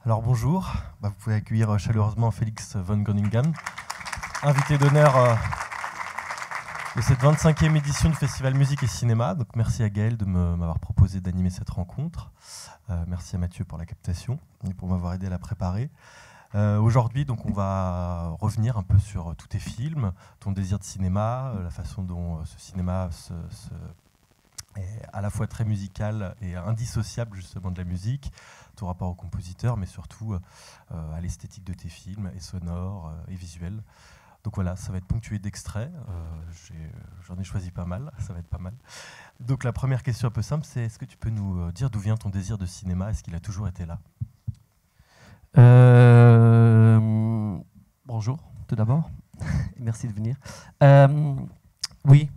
Alors bonjour, vous pouvez accueillir chaleureusement Félix von Groningen, invité d'honneur de cette 25e édition du Festival Musique et Cinéma. Donc merci à Gaël de m'avoir proposé d'animer cette rencontre. Merci à Mathieu pour la captation et pour m'avoir aidé à la préparer. Aujourd'hui, donc, on va revenir un peu sur tous tes films, ton désir de cinéma, la façon dont ce cinéma est à la fois très musical et indissociable justement de la musique, ton rapport au compositeur, mais surtout à l'esthétique de tes films, et sonore et visuel. Donc voilà, ça va être ponctué d'extraits. J'en ai choisi pas mal, ça va être pas mal. Donc la première question un peu simple, c'est est-ce que tu peux nous dire d'où vient ton désir de cinéma? Est-ce qu'il a toujours été là? Bonjour, tout d'abord. Merci de venir. Oui.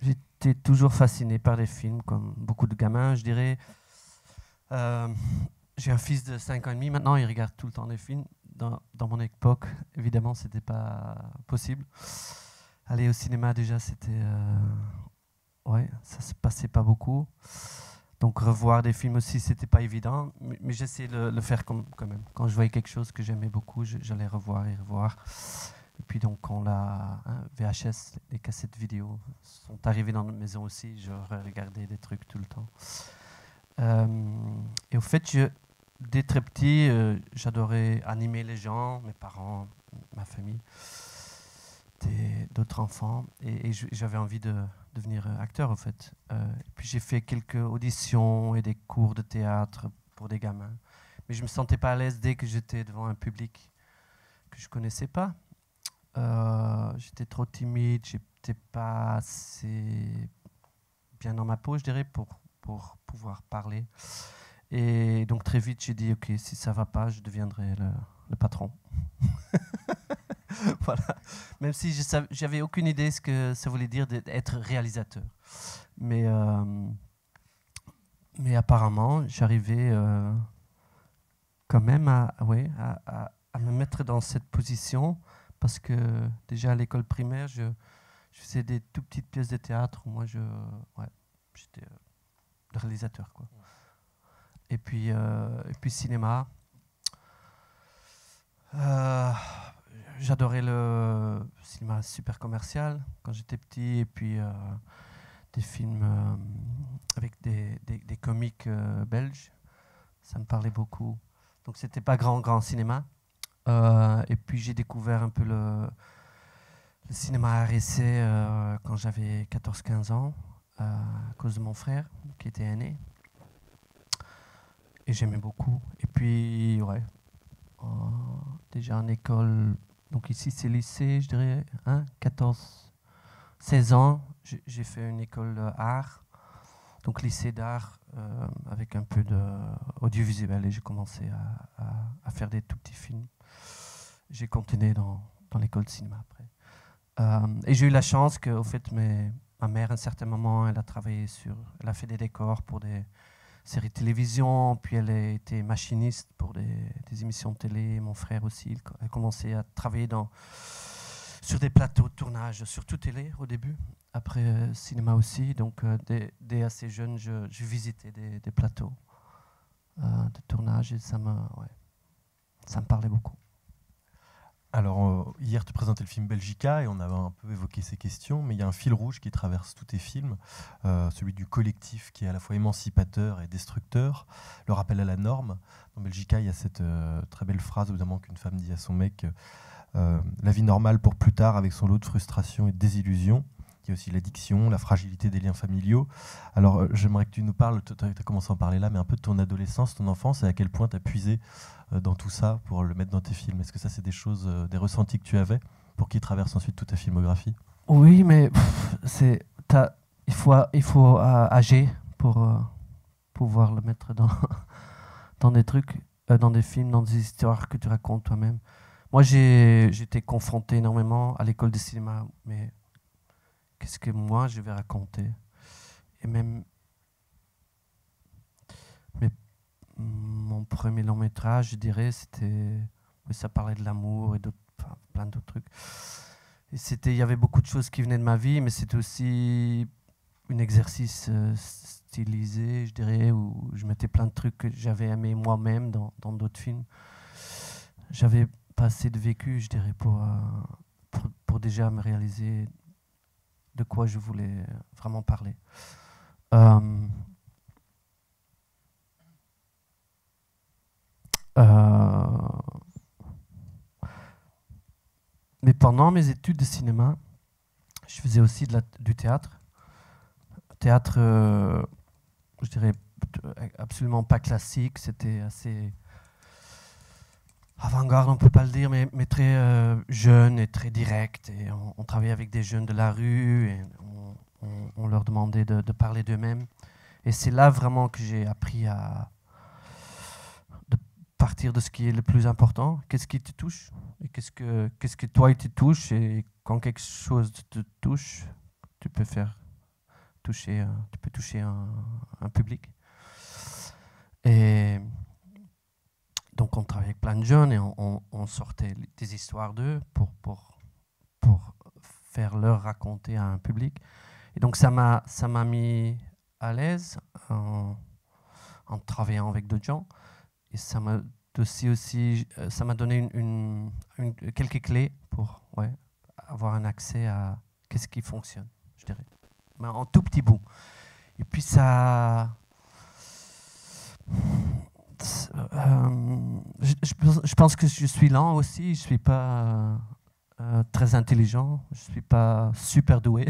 J'étais toujours fasciné par les films, comme beaucoup de gamins, je dirais. J'ai un fils de 5 ans et demi maintenant, il regarde tout le temps des films. Dans mon époque, évidemment, c'était pas possible. Aller au cinéma, déjà, c'était... ouais, ça se passait pas beaucoup. Donc revoir des films aussi, c'était pas évident, mais j'essayais de le faire quand même. Quand je voyais quelque chose que j'aimais beaucoup, j'allais revoir et revoir. Et puis donc quand la VHS, les cassettes vidéo sont arrivées dans notre maison aussi, je regardais des trucs tout le temps. Et au fait, dès très petit, j'adorais animer les gens, mes parents, ma famille, d'autres enfants, et j'avais envie de devenir acteur, en fait. Et puis j'ai fait quelques auditions et des cours de théâtre pour des gamins. Mais je ne me sentais pas à l'aise dès que j'étais devant un public que je ne connaissais pas. J'étais trop timide, j'étais pas assez bien dans ma peau, je dirais, pour pouvoir parler. Et donc très vite, j'ai dit, ok, si ça ne va pas, je deviendrai le patron. Voilà. Même si j'avais aucune idée ce que ça voulait dire d'être réalisateur. Mais apparemment, j'arrivais quand même à me mettre dans cette position parce que déjà à l'école primaire, je faisais des tout petites pièces de théâtre où moi, j'étais le réalisateur, quoi. Et puis cinéma. J'adorais le cinéma super commercial quand j'étais petit, et puis des films avec des comiques belges, ça me parlait beaucoup. Donc c'était pas grand cinéma. Et puis j'ai découvert un peu le cinéma art essai quand j'avais 14-15 ans, à cause de mon frère qui était aîné. Et j'aimais beaucoup. Et puis, ouais, déjà en école, donc ici c'est lycée, je dirais, 16 ans, j'ai fait une école d'art, donc lycée d'art avec un peu d'audiovisuel, et j'ai commencé à faire des tout petits films. J'ai continué dans l'école de cinéma après. Et j'ai eu la chance que, au fait, ma mère, à un certain moment, elle a fait des décors pour des séries de télévision, puis elle a été machiniste pour des émissions de télé. Mon frère aussi, il a commencé à travailler sur des plateaux de tournage, surtout télé au début, après cinéma aussi. Donc dès assez jeune, je visitais des plateaux de tournage, et ça me parlait beaucoup. Alors, hier, tu présentais le film Belgica et on avait un peu évoqué ces questions, mais il y a un fil rouge qui traverse tous tes films, celui du collectif qui est à la fois émancipateur et destructeur, le rappel à la norme. Dans Belgica, il y a cette très belle phrase, évidemment, qu'une femme dit à son mec, la vie normale pour plus tard avec son lot de frustration et de désillusion. Il y a aussi l'addiction, la fragilité des liens familiaux. Alors, j'aimerais que tu nous parles, tu as commencé à en parler là, mais un peu de ton adolescence, ton enfance, et à quel point tu as puisé dans tout ça pour le mettre dans tes films. Est-ce que ça, c'est des choses, des ressentis que tu avais pour qu'ils traversent ensuite toute ta filmographie? Oui, mais il faut âger pour pouvoir le mettre dans des trucs, dans des films, dans des histoires que tu racontes toi-même. Moi, j'étais confronté énormément à l'école de cinéma, mais qu'est-ce que moi je vais raconter? Et même mon premier long métrage, je dirais, ça parlait de l'amour et plein d'autres trucs. Et il y avait beaucoup de choses qui venaient de ma vie, mais c'était aussi un exercice stylisé, je dirais, où je mettais plein de trucs que j'avais aimé moi-même dans d'autres films. J'avais pas assez de vécu, je dirais, pour déjà me réaliser de quoi je voulais vraiment parler. Mais pendant mes études de cinéma, je faisais aussi du théâtre. Théâtre, je dirais, absolument pas classique, c'était assez avant-garde, on ne peut pas le dire, mais très jeune et très direct. Et on travaillait avec des jeunes de la rue et on leur demandait de parler d'eux-mêmes. Et c'est là vraiment que j'ai appris à partir de ce qui est le plus important. Qu'est-ce qui te touche et qu'est-ce que toi il te touche, et quand quelque chose te touche, tu peux toucher un public. Et donc on travaillait avec plein de jeunes et on sortait des histoires d'eux pour faire leur raconter à un public. Et donc ça m'a mis à l'aise en travaillant avec d'autres gens. Et ça m'a ça m'a donné quelques clés pour avoir un accès à qu'est-ce qui fonctionne, je dirais. Mais en tout petit bout. Et puis ça... je pense que je suis lent aussi, je ne suis pas très intelligent, je ne suis pas super doué.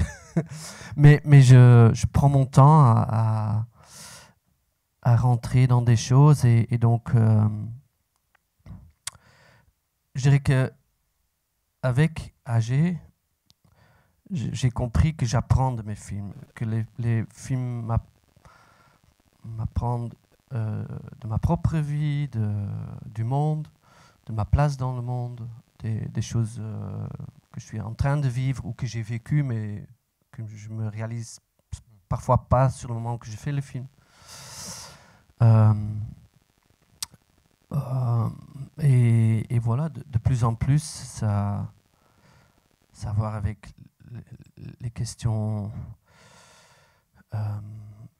mais je prends mon temps à rentrer dans des choses et donc je dirais que avec AG, j'ai compris que j'apprends de mes films, que les films m'apprennent de ma propre vie, du monde, de ma place dans le monde, des choses que je suis en train de vivre ou que j'ai vécues mais que je me réalise parfois pas sur le moment que je fais le film. Et voilà, de plus en plus, ça a à voir avec les questions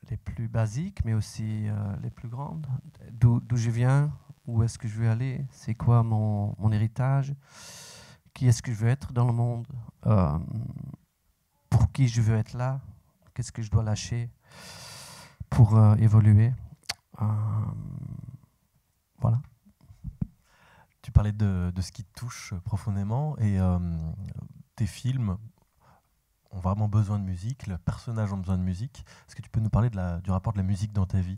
les plus basiques, mais aussi les plus grandes. D'où je viens, où est-ce que je veux aller, c'est quoi mon héritage, qui est-ce que je veux être dans le monde, pour qui je veux être là, qu'est-ce que je dois lâcher pour évoluer. Voilà. Tu parlais de ce qui te touche profondément et tes films ont vraiment besoin de musique, les personnages ont besoin de musique. Est-ce que tu peux nous parler du rapport de la musique dans ta vie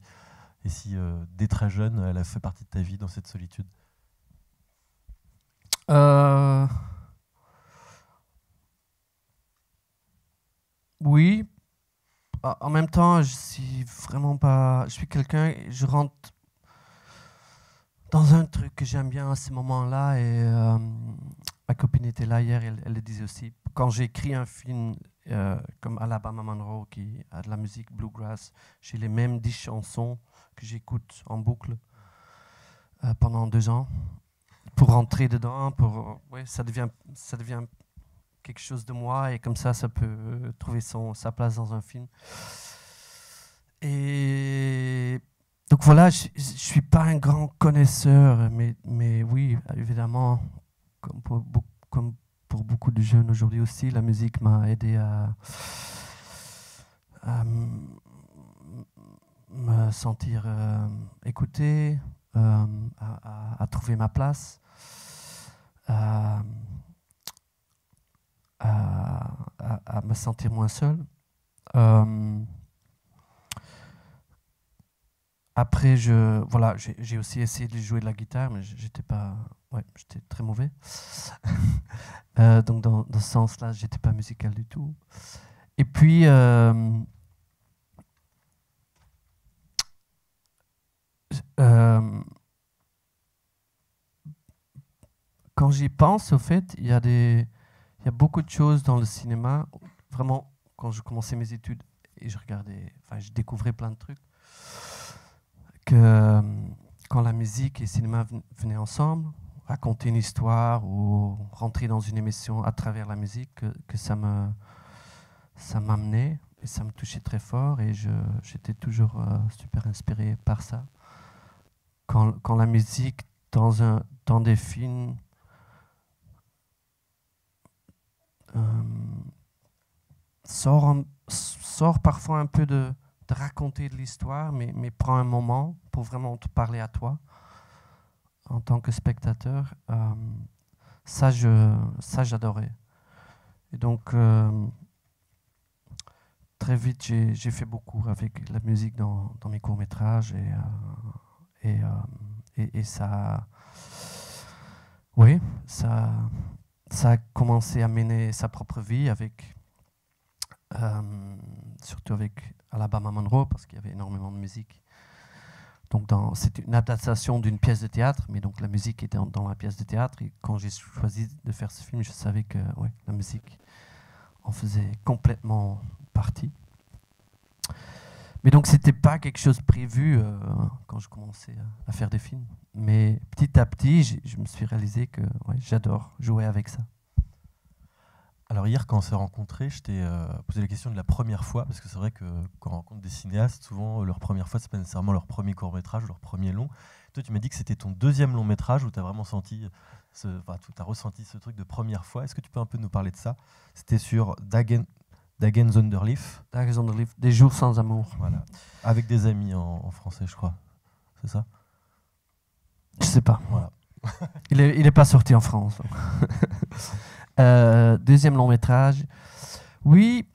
et si dès très jeune elle a fait partie de ta vie dans cette solitude? Oui. En même temps, je suis vraiment pas... Je suis quelqu'un, je rentre dans un truc que j'aime bien à ce moment-là, et ma copine était là hier, elle le disait aussi. Quand j'écris un film comme Alabama Monroe, qui a de la musique bluegrass, j'ai les mêmes 10 chansons que j'écoute en boucle pendant 2 ans. Pour rentrer dedans, ça devient quelque chose de moi, et comme ça peut trouver sa place dans un film. Et donc voilà, je ne suis pas un grand connaisseur, mais oui, évidemment, comme pour beaucoup de jeunes aujourd'hui aussi, la musique m'a aidé à me sentir écouté, à trouver ma place, à me sentir moins seul. Après, j'ai aussi essayé de jouer de la guitare, mais j'étais très mauvais. Donc dans ce sens-là, j'étais pas musical du tout. Et puis quand j'y pense, au fait, il y a beaucoup de choses dans le cinéma. Vraiment, quand je commençais mes études et je découvrais plein de trucs, que quand la musique et le cinéma venaient ensemble, raconter une histoire ou rentrer dans une émission à travers la musique, que ça m'amenait. ça me touchait très fort et j'étais toujours super inspiré par ça. Quand la musique dans des films sort parfois un peu de raconter de l'histoire, mais prend un moment pour vraiment te parler à toi en tant que spectateur. Ça, j'adorais. Et donc, très vite, j'ai fait beaucoup avec la musique dans mes courts-métrages et ça, oui, ça a commencé à mener sa propre vie avec, surtout avec Alabama Monroe, parce qu'il y avait énormément de musique. Donc c'était une adaptation d'une pièce de théâtre, mais donc la musique était dans la pièce de théâtre. Et quand j'ai choisi de faire ce film, je savais que ouais, la musique en faisait complètement partie. Mais donc c'était pas quelque chose de prévu quand je commençais à faire des films. Mais petit à petit, je me suis réalisé que ouais, j'adore jouer avec ça. Alors hier, quand on s'est rencontrés, je t'ai posé la question de la première fois, parce que c'est vrai que quand on rencontre des cinéastes, souvent leur première fois, c'est pas nécessairement leur premier court-métrage ou leur premier long. Toi, tu m'as dit que c'était ton deuxième long-métrage où tu as vraiment senti, t'as ressenti ce truc de première fois. Est-ce que tu peux un peu nous parler de ça? C'était sur Dagen Zonderlief. Dagen Zonderlief, Des jours sans amour. Voilà. Avec des amis en français, je crois. C'est ça? Je sais pas. Voilà. Il est pas sorti en France. Deuxième long métrage. Oui.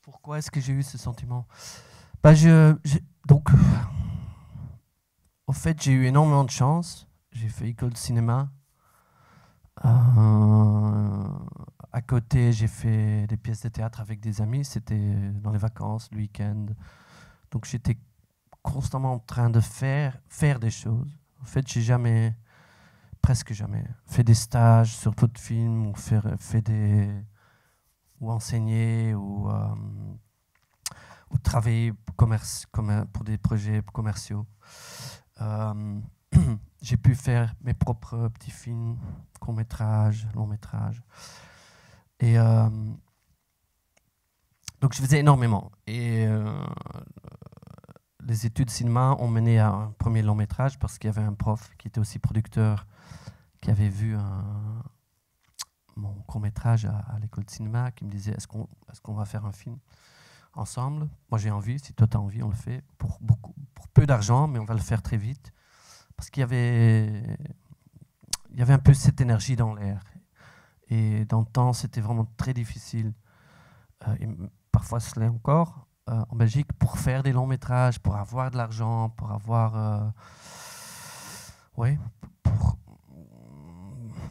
Pourquoi est-ce que j'ai eu ce sentiment? Donc, au fait, j'ai eu énormément de chance. J'ai fait école de cinéma. À côté, j'ai fait des pièces de théâtre avec des amis. C'était dans les vacances, le week-end. Donc, j'étais constamment en train de faire des choses. En fait, j'ai presque jamais fait des stages sur d'autres films ou enseigné ou travailler pour des projets commerciaux. J'ai pu faire mes propres petits films, courts-métrages, longs-métrages. Et donc je faisais énormément. Et les études de cinéma ont mené à un premier long-métrage parce qu'il y avait un prof qui était aussi producteur qui avait vu mon court-métrage à l'école de cinéma qui me disait est-ce qu'on va faire un film ensemble? Moi j'ai envie, si toi tu as envie, on le fait pour peu d'argent, mais on va le faire très vite. Parce qu'il y avait un peu cette énergie dans l'air. Et dans le temps, c'était vraiment très difficile, et parfois ce l'est encore, en Belgique, pour faire des longs métrages, pour avoir de l'argent, pour avoir...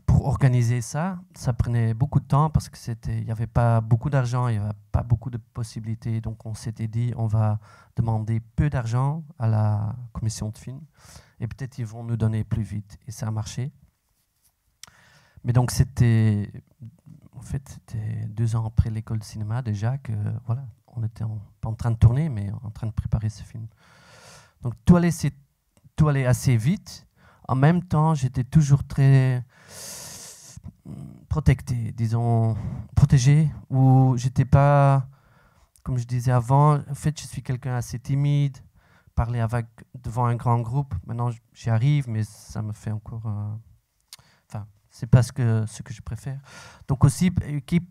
pour organiser ça, ça prenait beaucoup de temps parce qu'il n'y avait pas beaucoup d'argent, il n'y avait pas beaucoup de possibilités. Donc on s'était dit, on va demander peu d'argent à la commission de film et peut-être ils vont nous donner plus vite. Et ça a marché. Mais donc c'était 2 ans après l'école de cinéma déjà que voilà, on était pas en train de tourner, mais en train de préparer ce film. Donc tout allait assez vite. En même temps, j'étais toujours très protégé, où j'étais pas, comme je disais avant, en fait, je suis quelqu'un assez timide, parler devant un grand groupe. Maintenant, j'y arrive, mais ça me fait encore... c'est pas ce que je préfère. Donc aussi,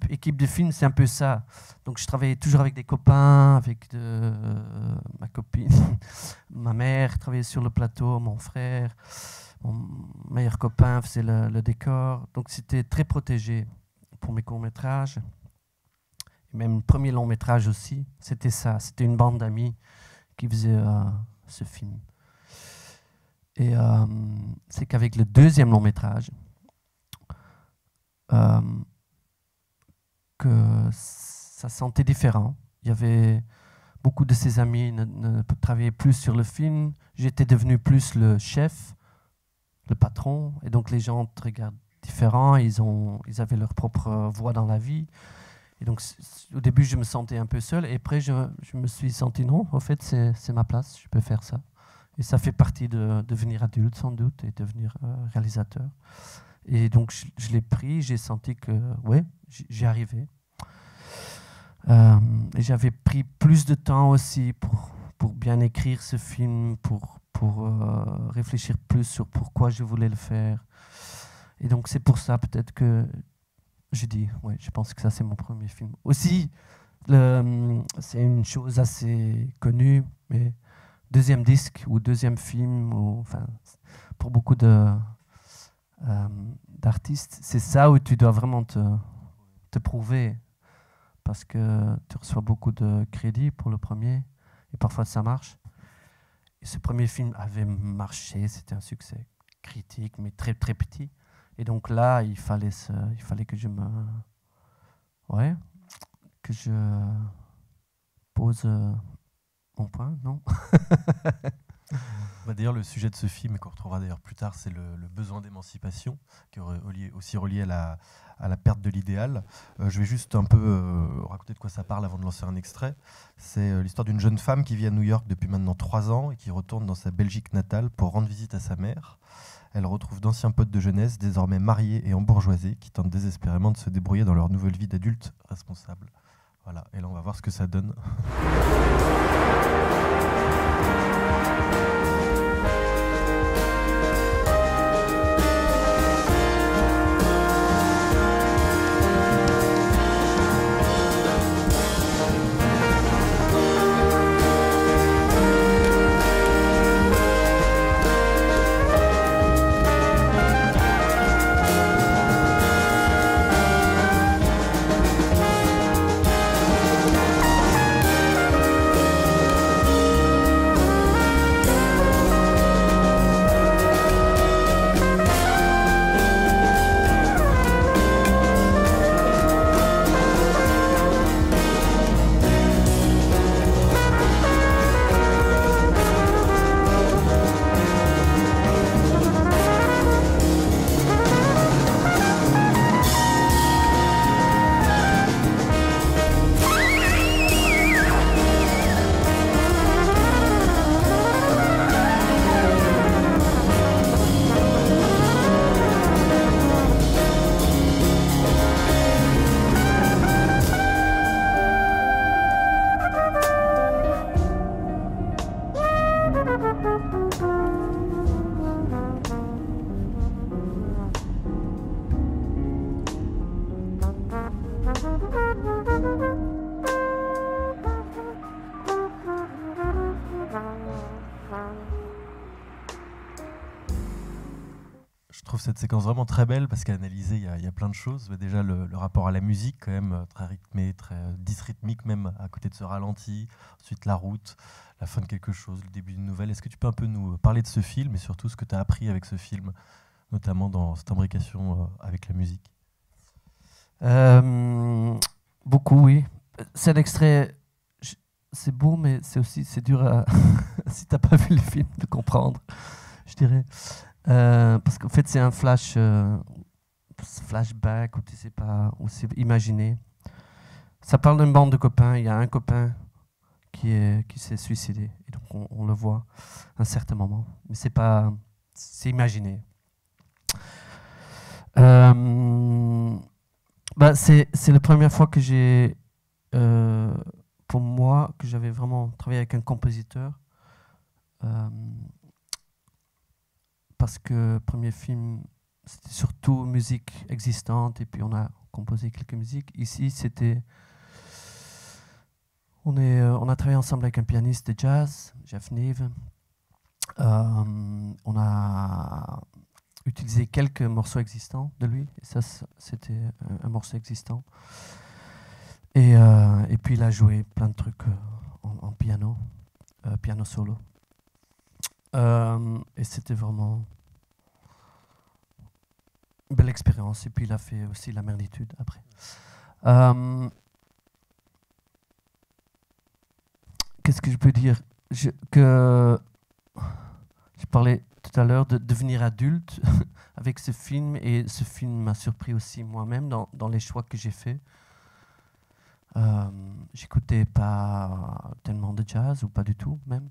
équipe de film, c'est un peu ça. Donc je travaillais toujours avec des copains, avec ma copine, ma mère travaillait sur le plateau, mon frère, mon meilleur copain faisait le décor. Donc c'était très protégé pour mes courts-métrages. Et même le premier long-métrage aussi, c'était ça. C'était une bande d'amis qui faisait ce film. Et c'est qu'avec le deuxième long-métrage, que ça sentait différent. Il y avait beaucoup de ses amis ne travaillaient plus sur le film. J'étais devenu plus le chef, le patron, et donc les gens te regardent différents. Ils avaient leur propre voix dans la vie. Et donc au début, je me sentais un peu seul, et après, je me suis senti non. En fait, c'est ma place. Je peux faire ça. Et ça fait partie de devenir adulte, sans doute, et devenir réalisateur. Et donc, je l'ai pris, j'ai senti que, ouais, j'y arrivais. Et j'avais pris plus de temps aussi pour bien écrire ce film, pour réfléchir plus sur pourquoi je voulais le faire. Et donc, c'est pour ça peut-être que je dis, ouais, je pense que ça, c'est mon premier film. Aussi, c'est une chose assez connue, mais deuxième disque ou deuxième film, enfin, pour beaucoup d'artistes, c'est ça où tu dois vraiment te prouver, parce que tu reçois beaucoup de crédits pour le premier, et parfois ça marche. Et ce premier film avait marché, c'était un succès critique, mais très très petit. Et donc là, il fallait que je pose mon point, non? D'ailleurs, le sujet de ce film, et qu'on retrouvera d'ailleurs plus tard, c'est le besoin d'émancipation, qui est aussi relié à la perte de l'idéal. Je vais juste un peu raconter de quoi ça parle avant de lancer un extrait. C'est l'histoire d'une jeune femme qui vit à New York depuis maintenant 3 ans et qui retourne dans sa Belgique natale pour rendre visite à sa mère. Elle retrouve d'anciens potes de jeunesse, désormais mariés et embourgeoisés, qui tentent désespérément de se débrouiller dans leur nouvelle vie d'adulte responsable. Voilà, et là on va voir ce que ça donne. Je trouve cette séquence vraiment très belle parce qu'à analyser, il y a plein de choses. Mais déjà, le rapport à la musique, quand même, très rythmé, très dysrythmique, même à côté de ce ralenti. Ensuite, la route, la fin de quelque chose, le début d'une nouvelle. Est-ce que tu peux un peu nous parler de ce film et surtout ce que tu as appris avec ce film, notamment dans cette imbrication avec la musique? Beaucoup, oui. C'est l'extrait. C'est beau, mais c'est dur à, si t'as pas vu le film, de comprendre, je dirais. Parce qu'en fait, c'est un flashback, ou tu sais pas, ou c'est imaginé. Ça parle d'une bande de copains. Il y a un copain qui s'est suicidé, et donc on le voit à un certain moment. Mais c'est imaginé. C'est la première fois que j'ai, pour moi, que j'avais vraiment travaillé avec un compositeur. Parce que le premier film, c'était surtout musique existante, et puis on a composé quelques musiques. Ici, on a travaillé ensemble avec un pianiste de jazz, Jeff Neve. On a utilisé quelques morceaux existants de lui, et ça, c'était un morceau existant. Et puis il a joué plein de trucs en piano, piano solo. Et c'était vraiment une belle expérience. Et puis il a fait aussi La Merditude après. Qu'est-ce que je peux dire? Je parlais tout à l'heure de devenir adulte avec ce film, et ce film m'a surpris aussi moi-même dans les choix que j'ai faits. J'écoutais pas tellement de jazz, ou pas du tout même.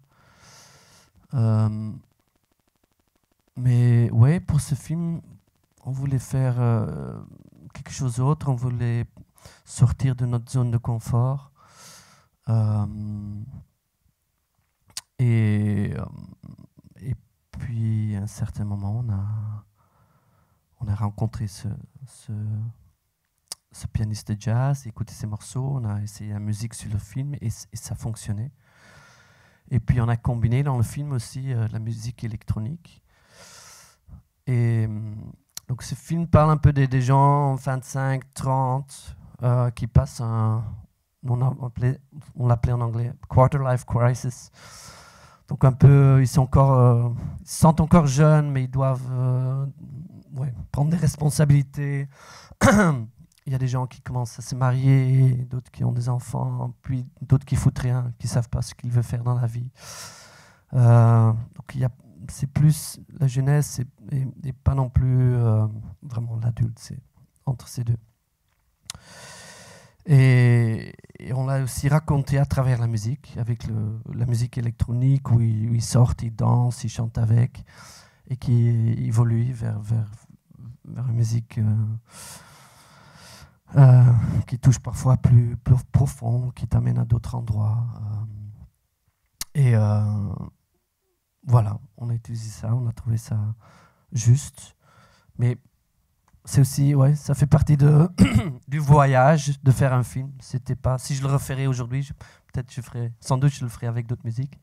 Mais ouais, pour ce film, on voulait faire quelque chose d'autre, on voulait sortir de notre zone de confort. Et puis, à un certain moment, on a rencontré ce pianiste de jazz, écouté ses morceaux, on a essayé la musique sur le film et ça fonctionnait. Et puis, on a combiné dans le film aussi la musique électronique. Et donc, ce film parle un peu des gens 25, 30 qui passent on l'appelait en anglais quarter life crisis. Donc un peu, ils se sentent encore jeunes, mais ils doivent prendre des responsabilités. Il y a des gens qui commencent à se marier, d'autres qui ont des enfants, puis d'autres qui foutent rien, qui savent pas ce qu'ils veulent faire dans la vie. Donc c'est plus la jeunesse et pas non plus vraiment l'adulte, c'est entre ces deux. Et on l'a aussi raconté à travers la musique, avec la musique électronique où ils sortent, ils dansent, ils chantent avec, et qui évolue vers une musique qui touche parfois plus profond, qui t'amène à d'autres endroits. Et voilà, on a utilisé ça, on a trouvé ça juste. Mais c'est aussi, ça fait partie du voyage de faire un film. C'était pas, si je le referais aujourd'hui, sans doute je le ferais avec d'autres musiques.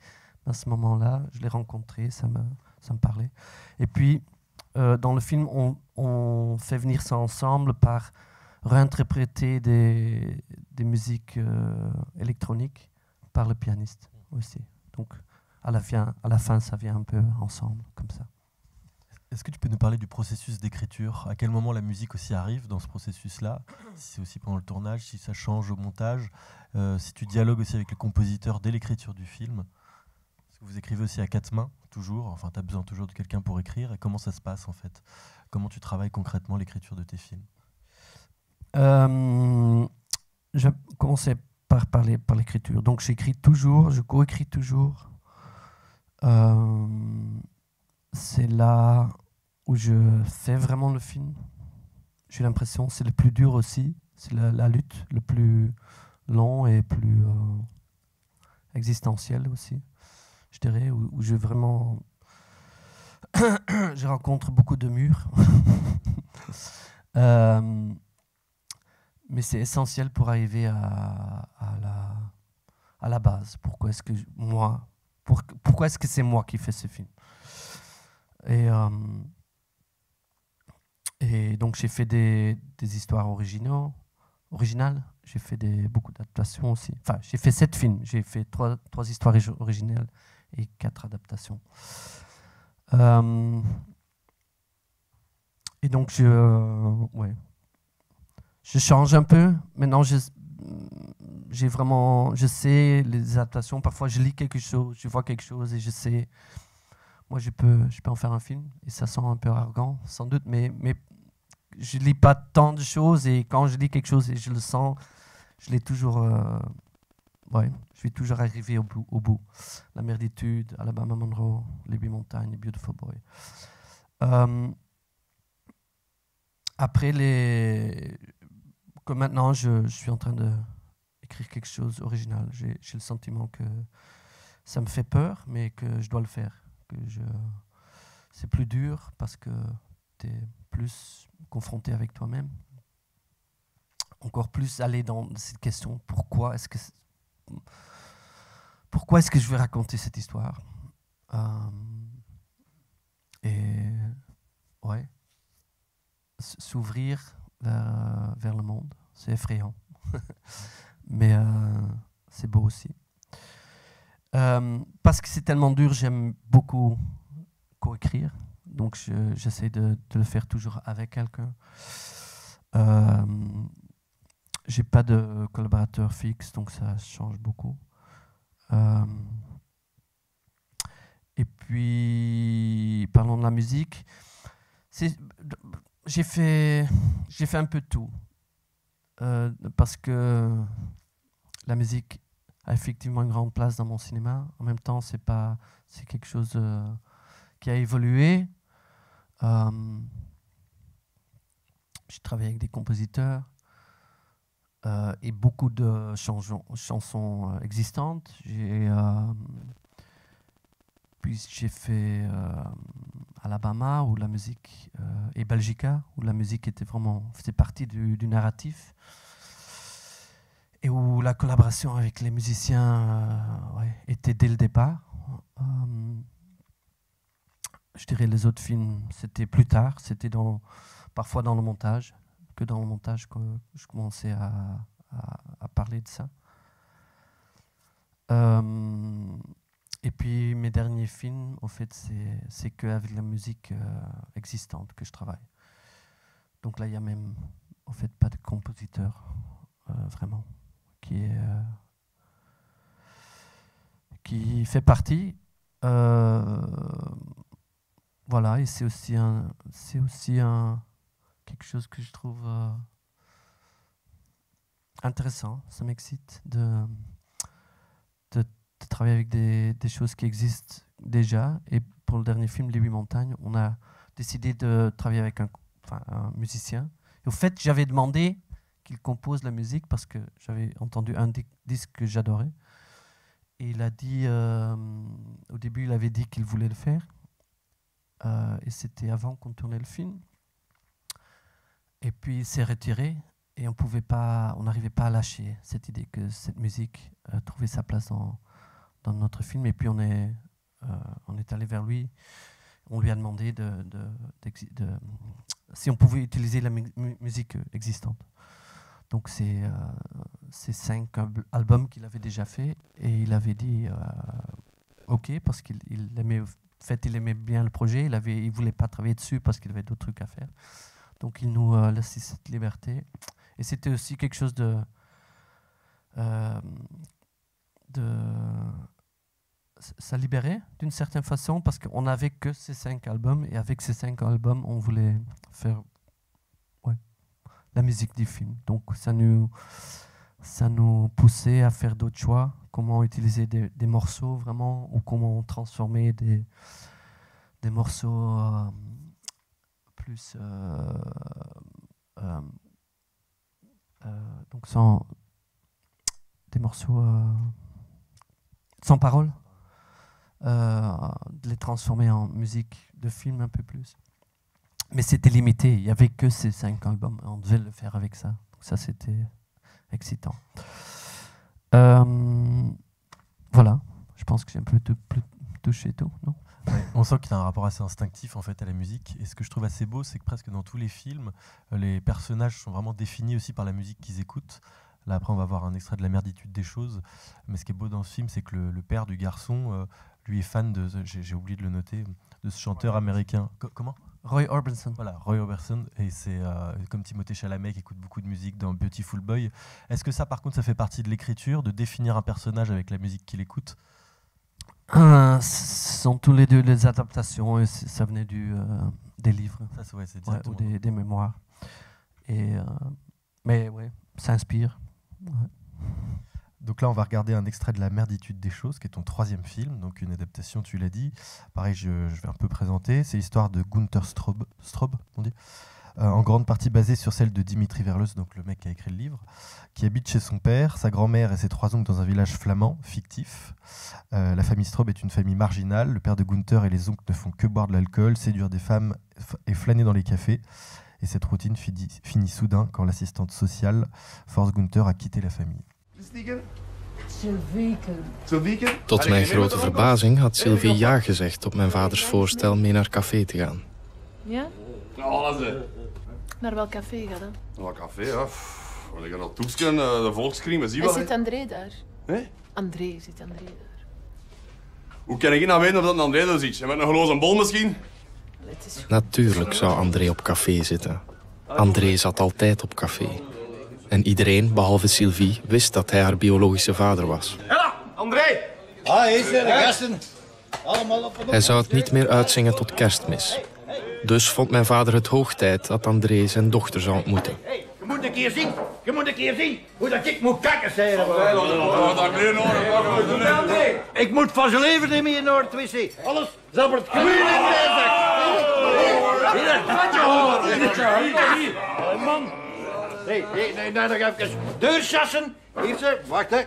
À ce moment-là, je l'ai rencontré, ça me parlait. Et puis, dans le film, on fait venir ça ensemble par réinterpréter des musiques électroniques par le pianiste aussi. Donc, à la fin, ça vient un peu ensemble, comme ça. Est-ce que tu peux nous parler du processus d'écriture? À quel moment la musique aussi arrive dans ce processus-là? Si c'est aussi pendant le tournage, si ça change au montage, si tu dialogues aussi avec le compositeur dès l'écriture du film? Est-ce que vous écrivez aussi à quatre mains, toujours? Enfin, tu as besoin toujours de quelqu'un pour écrire. Et comment ça se passe, en fait? Comment tu travailles concrètement l'écriture de tes films? Je commençais par parler par l'écriture. Donc, j'écris toujours, je coécris toujours. C'est là où je fais vraiment le film. J'ai l'impression que c'est le plus dur aussi. C'est la lutte, le plus long et plus existentiel aussi, je dirais, où je vraiment... je rencontre beaucoup de murs. Mais c'est essentiel pour arriver à la base. Pourquoi est-ce que c'est moi qui fais ce film? Et donc j'ai fait des histoires originales. J'ai fait beaucoup d'adaptations aussi. Enfin, j'ai fait 7 films. J'ai fait 3 histoires originales et 4 adaptations. Et donc je change un peu. Maintenant, je sais les adaptations. Parfois, je lis quelque chose, je vois quelque chose et je sais. Moi, je peux en faire un film. Et ça sent un peu arrogant, sans doute, mais je lis pas tant de choses. Et quand je lis quelque chose et je le sens, je l'ai toujours. Je vais toujours arriver au bout. La mer d'études, Alabama Monroe, Les 8 montagnes, Beautiful Boy. Après, comme maintenant, je suis en train d'écrire quelque chose d'original. J'ai le sentiment que ça me fait peur, mais que je dois le faire. C'est plus dur parce que tu es plus confronté avec toi-même. Encore plus aller dans cette question, pourquoi est-ce que je vais raconter cette histoire? Et s'ouvrir vers le monde, c'est effrayant. Mais c'est beau aussi. Parce que c'est tellement dur, j'aime beaucoup coécrire. Donc j'essaie de le faire toujours avec quelqu'un. J'ai pas de collaborateur fixe, donc ça change beaucoup. Et puis, parlons de la musique. J'ai fait un peu de tout. Parce que la musique a effectivement une grande place dans mon cinéma. En même temps, c'est quelque chose qui a évolué. j'ai travaillé avec des compositeurs et beaucoup de chansons existantes. Puis j'ai fait Alabama où la musique et Belgica où la musique faisait partie du narratif et où la collaboration avec les musiciens était dès le départ. Je dirais les autres films c'était plus tard, c'était parfois dans le montage, que dans le montage que je commençais à parler de ça. Et puis mes derniers films, en fait, c'est qu'avec la musique existante que je travaille. Donc là, il n'y a même, en fait, pas de compositeur, vraiment, qui fait partie. Voilà, et c'est aussi quelque chose que je trouve intéressant. Ça m'excite de travailler avec des choses qui existent déjà. Et pour le dernier film, Les 8 montagnes, on a décidé de travailler avec un musicien. Et au fait, j'avais demandé qu'il compose la musique parce que j'avais entendu un disque que j'adorais. Et il a dit, au début, il avait dit qu'il voulait le faire. Et c'était avant qu'on tournait le film. Et puis il s'est retiré et on n'arrivait pas à lâcher cette idée que cette musique trouvait sa place dans notre film. Et puis on est allé vers lui. On lui a demandé si on pouvait utiliser la musique existante. Donc c'est 5 albums qu'il avait déjà fait et il avait dit OK parce qu'il aimait. En fait, il aimait bien le projet, il ne voulait pas travailler dessus parce qu'il avait d'autres trucs à faire. Donc il nous laissait cette liberté. Et c'était aussi quelque chose ça libérait d'une certaine façon parce qu'on n'avait que ces 5 albums et avec ces 5 albums, on voulait faire la musique du film. Donc ça nous poussait à faire d'autres choix, comment utiliser des morceaux vraiment ou comment transformer des morceaux plus donc des morceaux sans parole, de les transformer en musique de film un peu plus. Mais c'était limité, il n'y avait que ces 5 albums, on devait le faire avec ça. Donc ça c'était excitant. Voilà, je pense que j'ai un peu touché tout, non ? Ouais, on sent qu'il a un rapport assez instinctif en fait à la musique. Et ce que je trouve assez beau, c'est que presque dans tous les films, les personnages sont vraiment définis aussi par la musique qu'ils écoutent. Là après, on va voir un extrait de La merditude des choses. Mais ce qui est beau dans ce film, c'est que le père du garçon, lui est fan de, j'ai oublié de le noter, de ce chanteur américain. Comment ? Roy Orbison. Voilà, Roy Orbison, et c'est comme Timothée Chalamet qui écoute beaucoup de musique dans Beautiful Boy. Est-ce que ça, par contre, ça fait partie de l'écriture, de définir un personnage avec la musique qu'il écoute ? Ce sont tous les deux des adaptations, et ça venait des livres, c'est ou des mémoires. Mais ouais, ça inspire. Ouais. Donc là, on va regarder un extrait de La merditude des choses, qui est ton 3e film, donc une adaptation, tu l'as dit. Pareil, je vais un peu présenter. C'est l'histoire de Gunther Straub, on dit, en grande partie basée sur celle de Dimitri Verleus, donc le mec qui a écrit le livre, qui habite chez son père, sa grand-mère et ses 3 oncles dans un village flamand, fictif. La famille Straub est une famille marginale. Le père de Gunther et les oncles ne font que boire de l'alcool, séduire des femmes et flâner dans les cafés. Et cette routine finit soudain quand l'assistante sociale force Gunther à quitter la famille. Sylvieke? Tot mijn grote verbazing had Sylvie ja gezegd op mijn vaders voorstel mee naar café te gaan. Ja? Naar welk café gaat dan? Naar café, ja. We gaan naar Toesken, de Volkskriem, zie je wel. Zit André daar? Hé? André, zit André daar? Hoe kan ik nou weten of dat André daar zit? Met een gelozen bol misschien? Natuurlijk zou André op café zitten. André zat altijd op café. En iedereen, behalve Sylvie, wist dat hij haar biologische vader was. Hela, André! Ah, hier zijn de gasten. Allemaal op Hij zou het niet meer uitzingen tot Kerstmis. Dus vond mijn vader het hoog tijd dat André zijn dochter zou ontmoeten. Hey, je moet een keer zien. Je moet een keer zien hoe dat ik moet kakken, zei ik moet van zijn leven niet meer naar het wc. Alles zabbert gewoon in mijn zak. Hier, wat je hoort. man. Nee, nog even. Deurchassen. Hier, ze. Wacht, hè.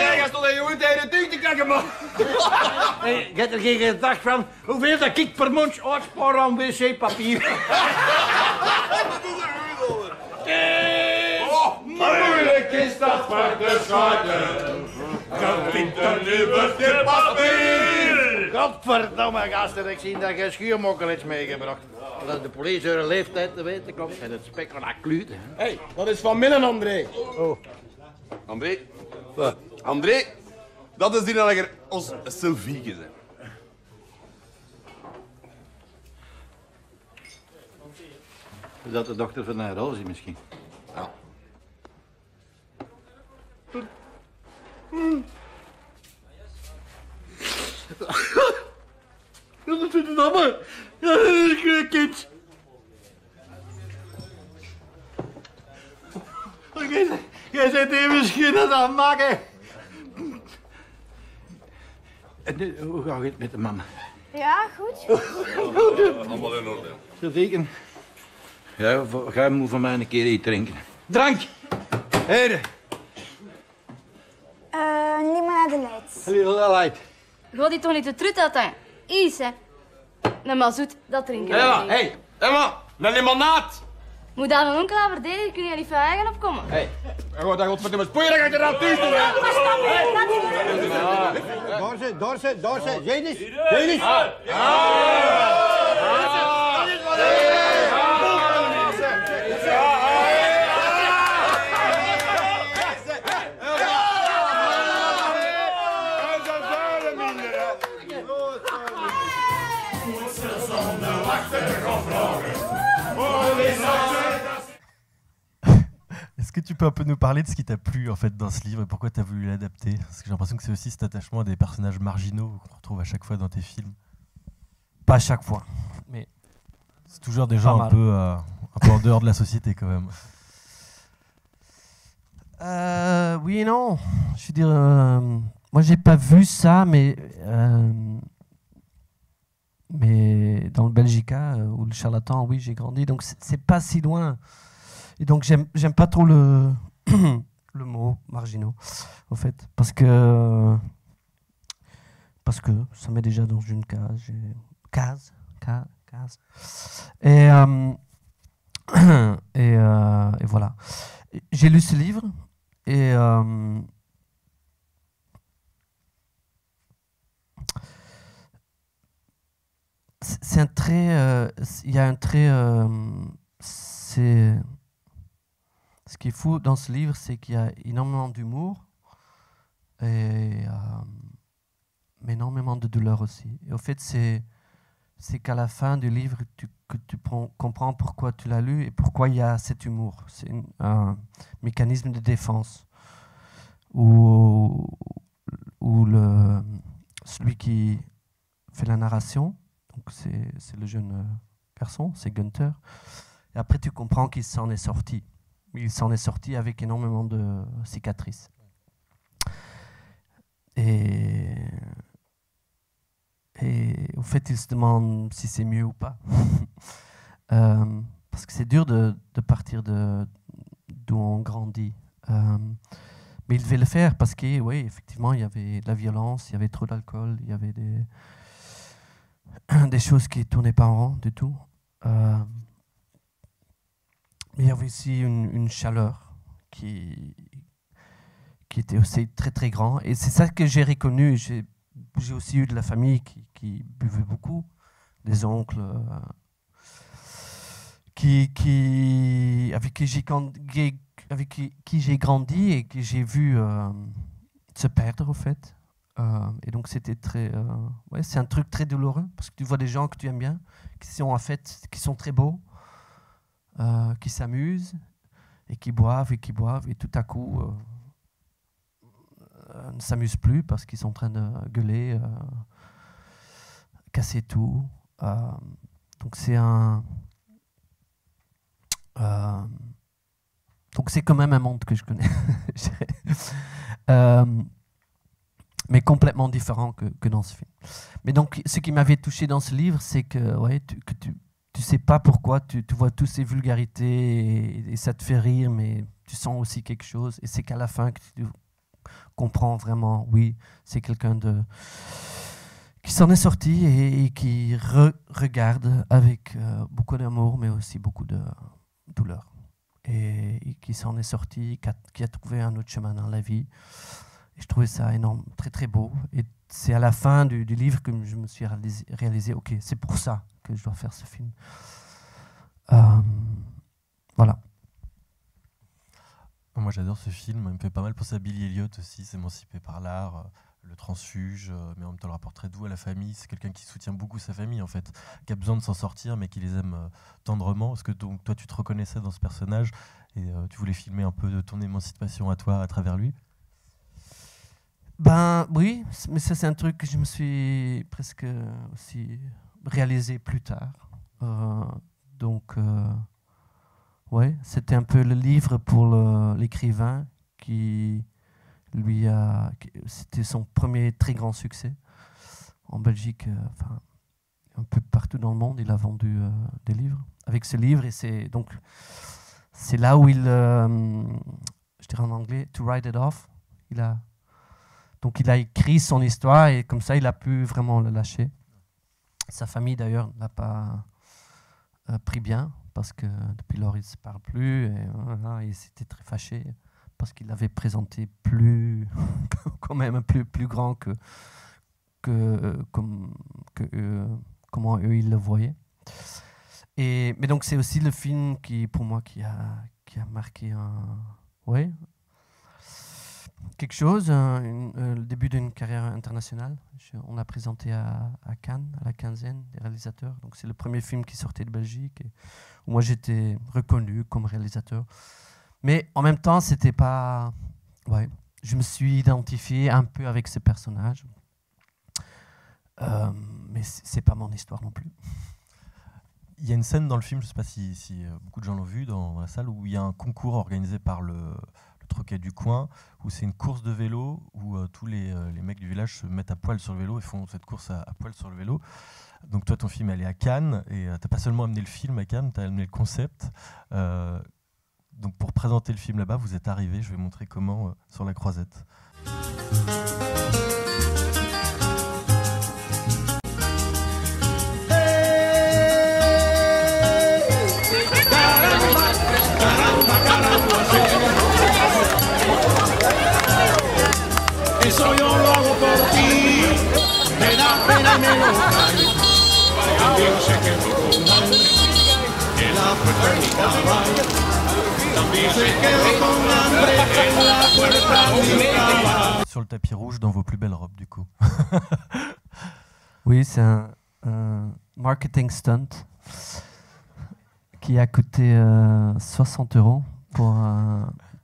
Jij stond een jongen tegen de ding te kijken, man. Hey, je hebt er geen gedacht van hoeveel dat ik per mond uitspoor aan wc-papier. Moeilijk is dat voor de schuiten. Je vindt er liever de papier. Godverdomme, gasten, ik zie dat je schuurmokkel iets meegebracht. Dat de politie hun leeftijd te weten komt en het spek van akluut. Hé, dat is van Minnen, André. Oh. André? Wat? André, dat is die dat er ons Sylvieke zijn. Is dat de dochter van Rosie misschien? Ja. Dat is het allemaal. Ja, dat is een kind. Jij bent even schudden aan het maken. En hoe gaat het met de mama? Ja, goed. Allemaal in orde. Sylvieken. Ja, jij moet van mij een keer iets drinken. Drank! Heren. Limonade light. Little light. Ga die toch niet de trut uit, hè? Iets, hè? Nou, maar zoet, dat drinken we Emma, niet. hé, Emma, een limonaat. Moet daar een onkel aan verdedigen, kun je niet van eigen opkomen. Hé, en wat dat godverdomme spoeien, dan ga je eraan thuis doen, hè. Dorsen. Zenis. Zenis. Est-ce que tu peux un peu nous parler de ce qui t'a plu en fait dans ce livre et pourquoi tu as voulu l'adapter? Parce que j'ai l'impression que c'est aussi cet attachement à des personnages marginaux qu'on retrouve à chaque fois dans tes films. Pas à chaque fois, mais C'est toujours des gens Pas un peu en dehors de la société quand même. oui et non. Je veux dire, moi j'ai pas vu ça, mais dans le Belgica ou le Charlatan, oui, j'ai grandi, donc c'est pas si loin. Et donc j'aime pas trop le le mot marginaux, au fait, parce que ça met déjà dans une case. Et et voilà. J'ai lu ce livre et c'est un trait. Il y a un trait. C'est ce qui est fou dans ce livre, c'est qu'il y a énormément d'humour et mais énormément de douleur aussi. Et au fait, c'est qu'à la fin du livre, que tu comprends pourquoi tu l'as lu et pourquoi il y a cet humour. C'est un mécanisme de défense où celui qui fait la narration, donc c'est le jeune garçon, c'est Gunther, et après tu comprends qu'il s'en est sorti. Il s'en est sorti avec énormément de cicatrices. Et au fait, il se demande si c'est mieux ou pas. Parce que c'est dur de partir d'où on grandit. Mais il devait le faire parce que, oui, effectivement, il y avait de la violence, il y avait trop d'alcool, il y avait des choses qui ne tournaient pas en rond du tout. Mais il y avait aussi une chaleur qui était aussi très très grande. Et c'est ça que j'ai reconnu. J'ai aussi eu de la famille qui buvait beaucoup, des oncles avec qui j'ai grandi et que j'ai vu se perdre au fait. Et donc c'était très, ouais, c'est un truc très douloureux parce que tu vois des gens que tu aimes bien, qui sont très beaux, qui s'amusent et qui boivent et tout à coup ne s'amusent plus parce qu'ils sont en train de gueuler, casser tout. Donc c'est donc c'est quand même un monde que je connais. mais complètement différent que dans ce film. Mais donc, ce qui m'avait touché dans ce livre, c'est que, ouais, tu sais pas pourquoi, tu vois toutes ces vulgarités et ça te fait rire, mais tu sens aussi quelque chose. Et c'est qu'à la fin que tu comprends vraiment, oui, c'est quelqu'un qui s'en est sorti et qui regarde avec beaucoup d'amour, mais aussi beaucoup de douleur. Et qui s'en est sorti, qui a trouvé un autre chemin dans la vie. Et je trouvais ça énorme, très très beau. Et c'est à la fin du livre que je me suis réalisé, ok, c'est pour ça que je dois faire ce film. Voilà. Moi j'adore ce film, il me fait pas mal penser à Billy Elliot aussi, s'émanciper par l'art, le transfuge, mais en même temps le rapport très doux à la famille. C'est quelqu'un qui soutient beaucoup sa famille en fait, qui a besoin de s'en sortir mais qui les aime tendrement. Est-ce que donc, toi tu te reconnaissais dans ce personnage et tu voulais filmer un peu de ton émancipation à toi à travers lui? Ben oui, mais ça c'est un truc que je me suis presque aussi réalisé plus tard. Ouais, c'était un peu le livre pour l'écrivain qui lui c'était son premier très grand succès en Belgique, enfin un peu partout dans le monde. Il a vendu des livres avec ce livre et c'est là où il, je dirais en anglais, to write it off. Donc il a écrit son histoire et comme ça il a pu vraiment le lâcher. Sa famille d'ailleurs ne l'a pas pris bien parce que depuis lors il ne se parle plus et voilà, il s'était très fâché parce qu'il l'avait présenté quand même plus grand comment eux ils le voyaient. Mais donc c'est aussi le film qui pour moi qui a marqué quelque chose, le début d'une carrière internationale. On l'a présenté à Cannes, à la quinzaine des réalisateurs. Donc c'est le premier film qui sortait de Belgique, où moi j'étais reconnu comme réalisateur. Mais en même temps, c'était pas... Ouais, je me suis identifié un peu avec ce personnage. Mais c'est pas mon histoire non plus. Il y a une scène dans le film, je ne sais pas si beaucoup de gens l'ont vu dans la salle, où il y a un concours organisé par le Troquet du coin, où c'est une course de vélo, où tous les mecs du village se mettent à poil sur le vélo et font cette course à poil sur le vélo. Donc toi, ton film, elle est à Cannes, et tu n'as pas seulement amené le film à Cannes, tu as amené le concept. Donc pour présenter le film là-bas, vous êtes arrivé, je vais montrer comment, sur la croisette. Eso yo lo hago por ti, me da pena y me lo cae. También se quedó con hambre en la puerta de mi caballo. También se quedó con hambre en la puerta de mi caballo. Sur le tapis rouge, dans vos plus belles robes, du coup. Oui, c'est un marketing stunt qui a coûté 60 €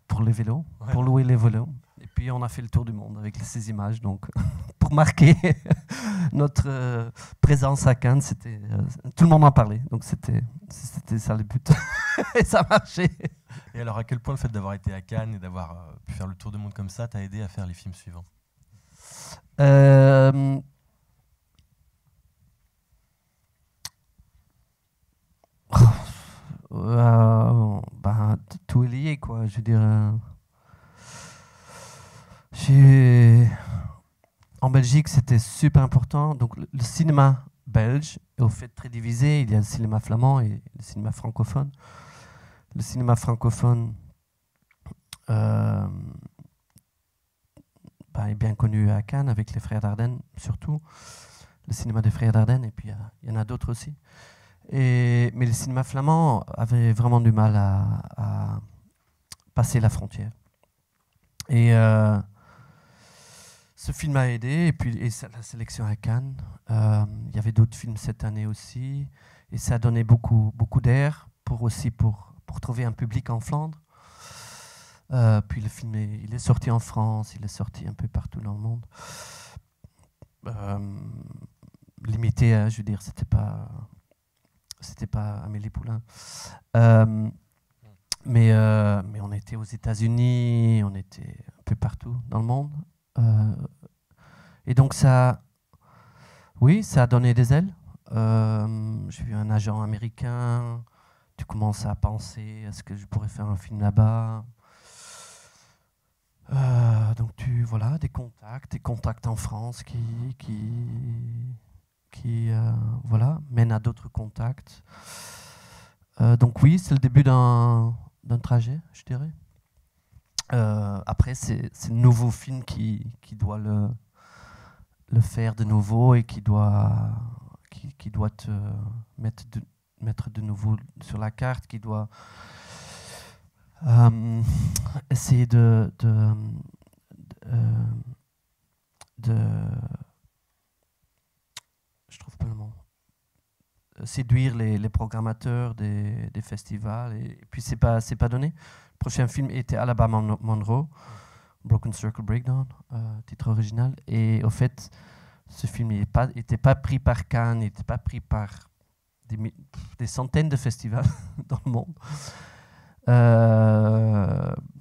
pour les vélos, ouais. Pour louer les vélos. Et puis on a fait le tour du monde avec ces images. Donc, pour marquer notre présence à Cannes, tout le monde en parlait. Donc c'était ça le but. Et ça marchait. Et alors, à quel point le fait d'avoir été à Cannes et d'avoir pu faire le tour du monde comme ça t'a aidé à faire les films suivants? Tout est lié, quoi. Je veux dire, en Belgique, c'était super important. Donc, le cinéma belge est au fait très divisé. Il y a le cinéma flamand et le cinéma francophone. Le cinéma francophone est bien connu à Cannes avec les Frères Dardenne, surtout. Le cinéma des Frères Dardenne, et puis il y en a d'autres aussi. Mais le cinéma flamand avait vraiment du mal à passer la frontière. Et ce film m'a aidé, et puis la sélection à Cannes. Il y avait d'autres films cette année aussi, et ça a donné beaucoup d'air pour trouver un public en Flandre. Puis le film il est sorti en France, il est sorti un peu partout dans le monde. Limité, je veux dire, c'était pas Amélie Poulain. Mais on était aux États-Unis, on était un peu partout dans le monde. Et donc ça, oui, ça a donné des ailes. J'ai vu un agent américain. Tu commences à penser, est-ce que je pourrais faire un film là-bas? Donc voilà, des contacts en France qui voilà, mènent à d'autres contacts. Donc oui, c'est le début d'un trajet, je dirais. Après, c'est le nouveau film qui doit le faire de nouveau et qui doit te mettre de nouveau sur la carte, qui doit essayer de je trouve pas le mot, séduire les programmateurs des festivals, et puis c'est pas donné. Le prochain film était Alabama Monroe, Broken Circle Breakdown, titre original, et au fait ce film n'était pas pris par Cannes, n'était pas pris par des centaines de festivals dans le monde.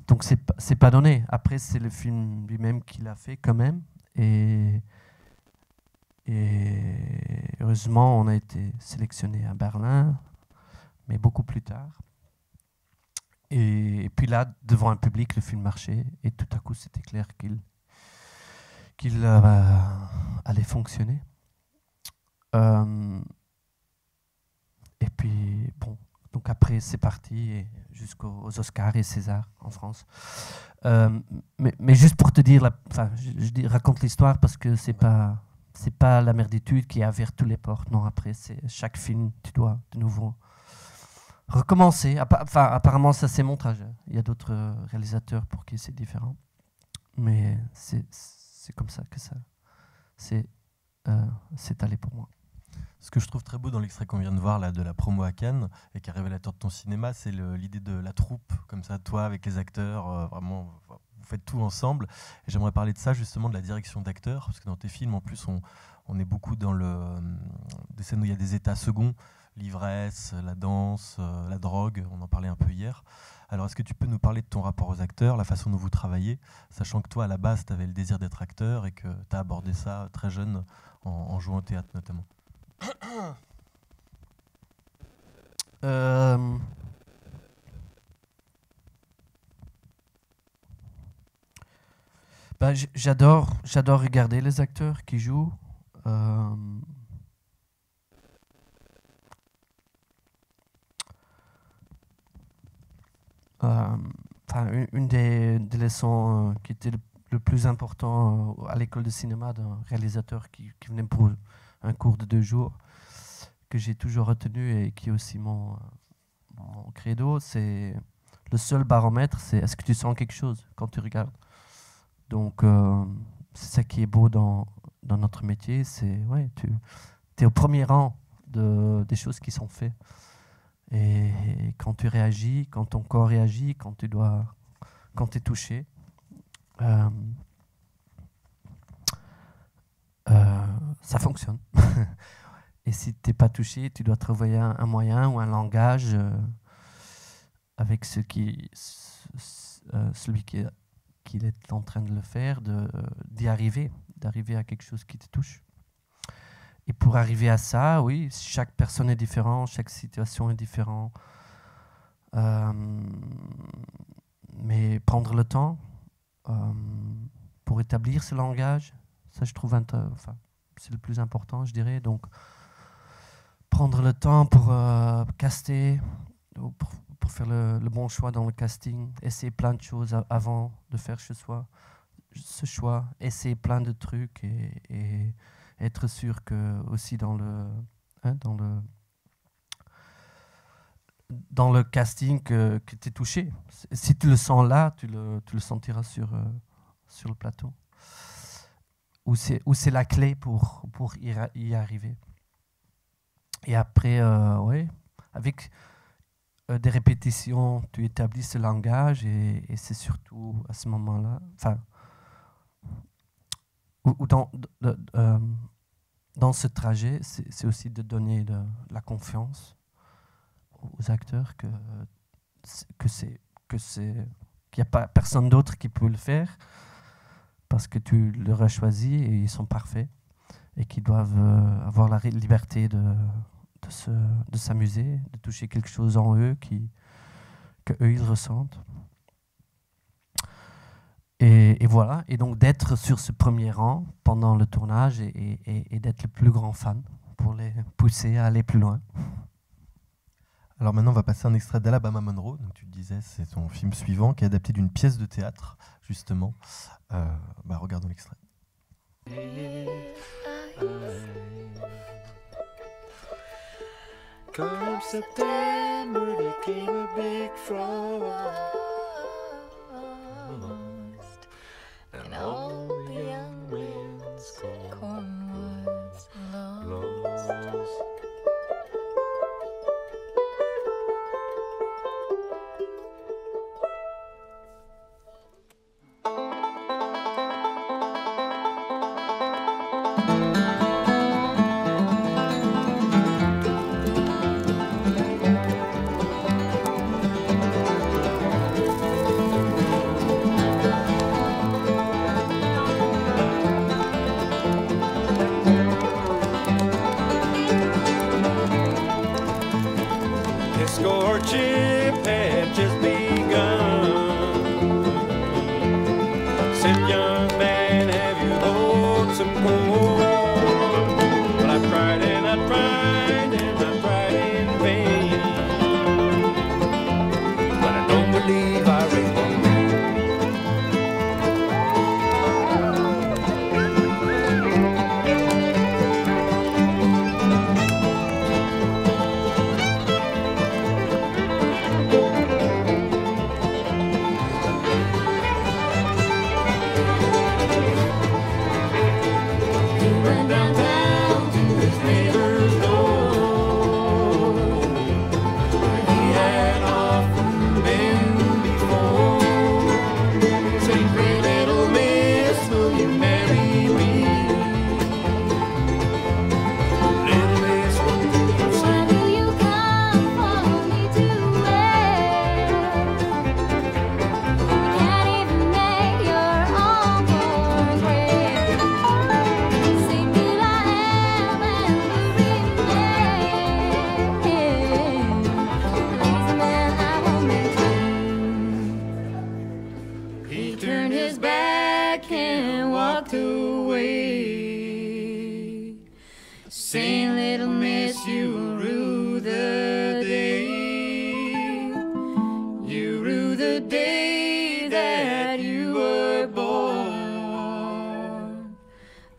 Donc c'est pas donné. Après, c'est le film lui-même qui l'a fait quand même. Et heureusement, on a été sélectionné à Berlin, mais beaucoup plus tard. Et puis là, devant un public, le film marchait. Et tout à coup, c'était clair qu'il allait fonctionner. Et puis, bon, donc après, c'est parti jusqu'aux Oscars et César en France. Mais juste pour te dire, je raconte l'histoire parce que c'est pas la merditude qui a ouvert toutes les portes. Non, après, c'est chaque film, tu dois de nouveau recommencer. Apparemment, ça c'est mon trajet. Il y a d'autres réalisateurs pour qui c'est différent. Mais c'est comme ça que ça c'est allé pour moi. Ce que je trouve très beau dans l'extrait qu'on vient de voir là, de la promo à Cannes et qui est révélateur de ton cinéma, c'est l'idée de la troupe, comme ça, toi avec les acteurs, vraiment, vous faites tout ensemble. Et j'aimerais parler de ça, justement, de la direction d'acteurs, parce que dans tes films, en plus, on est beaucoup dans des scènes où il y a des états seconds, l'ivresse, la danse, la drogue, on en parlait un peu hier. Alors, est-ce que tu peux nous parler de ton rapport aux acteurs, la façon dont vous travaillez, sachant que toi, à la base, tu avais le désir d'être acteur et que tu as abordé ça très jeune en jouant au théâtre, notamment? J'adore regarder les acteurs qui jouent. Une des leçons qui était le plus important à l'école de cinéma d'un réalisateur qui venait pour un cours de 2 jours, que j'ai toujours retenu et qui est aussi mon credo, c'est le seul baromètre, c'est est-ce que tu sens quelque chose quand tu regardes. Donc c'est ça qui est beau dans notre métier, c'est tu es au premier rang des choses qui sont faites. Et quand tu réagis, quand ton corps réagit, quand tu es touché, ça fonctionne. Et si tu n'es pas touché, tu dois trouver un moyen ou un langage avec celui qui est en train de le faire, d'arriver à quelque chose qui te touche. Et pour arriver à ça, oui, chaque personne est différente, chaque situation est différente. Mais prendre le temps pour établir ce langage, ça je trouve c'est le plus important, je dirais. Donc, prendre le temps pour caster, pour faire le bon choix dans le casting, essayer plein de choses avant de faire ce choix, essayer plein de trucs et être sûr que aussi dans le casting que tu es touché. Si tu le sens là, tu le sentiras sur le plateau. Où c'est la clé pour y arriver. Et après, avec des répétitions, tu établis ce langage et c'est surtout à ce moment-là, dans ce trajet, c'est aussi de donner de la confiance aux acteurs qu'il n'y a pas personne d'autre qui peut le faire, parce que tu leur as choisi et ils sont parfaits et qu'ils doivent avoir la liberté de s'amuser, de toucher quelque chose en eux que eux ils ressentent. Et voilà, et donc d'être sur ce premier rang pendant le tournage et d'être le plus grand fan pour les pousser à aller plus loin. Alors maintenant, on va passer un extrait d'Alabama Monroe. Donc, tu le disais, c'est ton film suivant qui est adapté d'une pièce de théâtre, justement. Regardons l'extrait. Come September, there came a big frost, and all the young man's corn was lost. Courtship had just begun. Said, young man, have you hoed some corn? Well, I tried and I tried and I tried in vain, but I don't believe I raised one grain.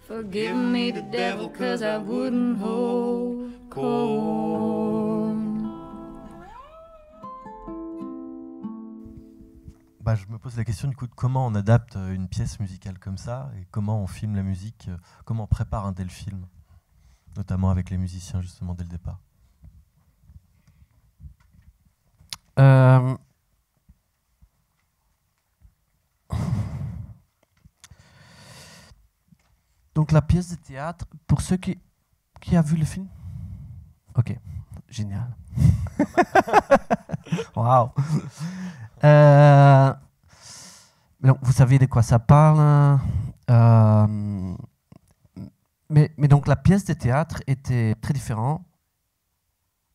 Forgive me the devil, 'cause I wouldn't hold corn. Je me pose la question du coup de comment on adapte une pièce musicale comme ça et comment on filme la musique, comment on prépare un tel film, notamment avec les musiciens justement dès le départ. Donc la pièce de théâtre, pour ceux qui a vu le film? Ok, génial. Waouh. Donc vous savez de quoi ça parle. Mais donc la pièce de théâtre était très différente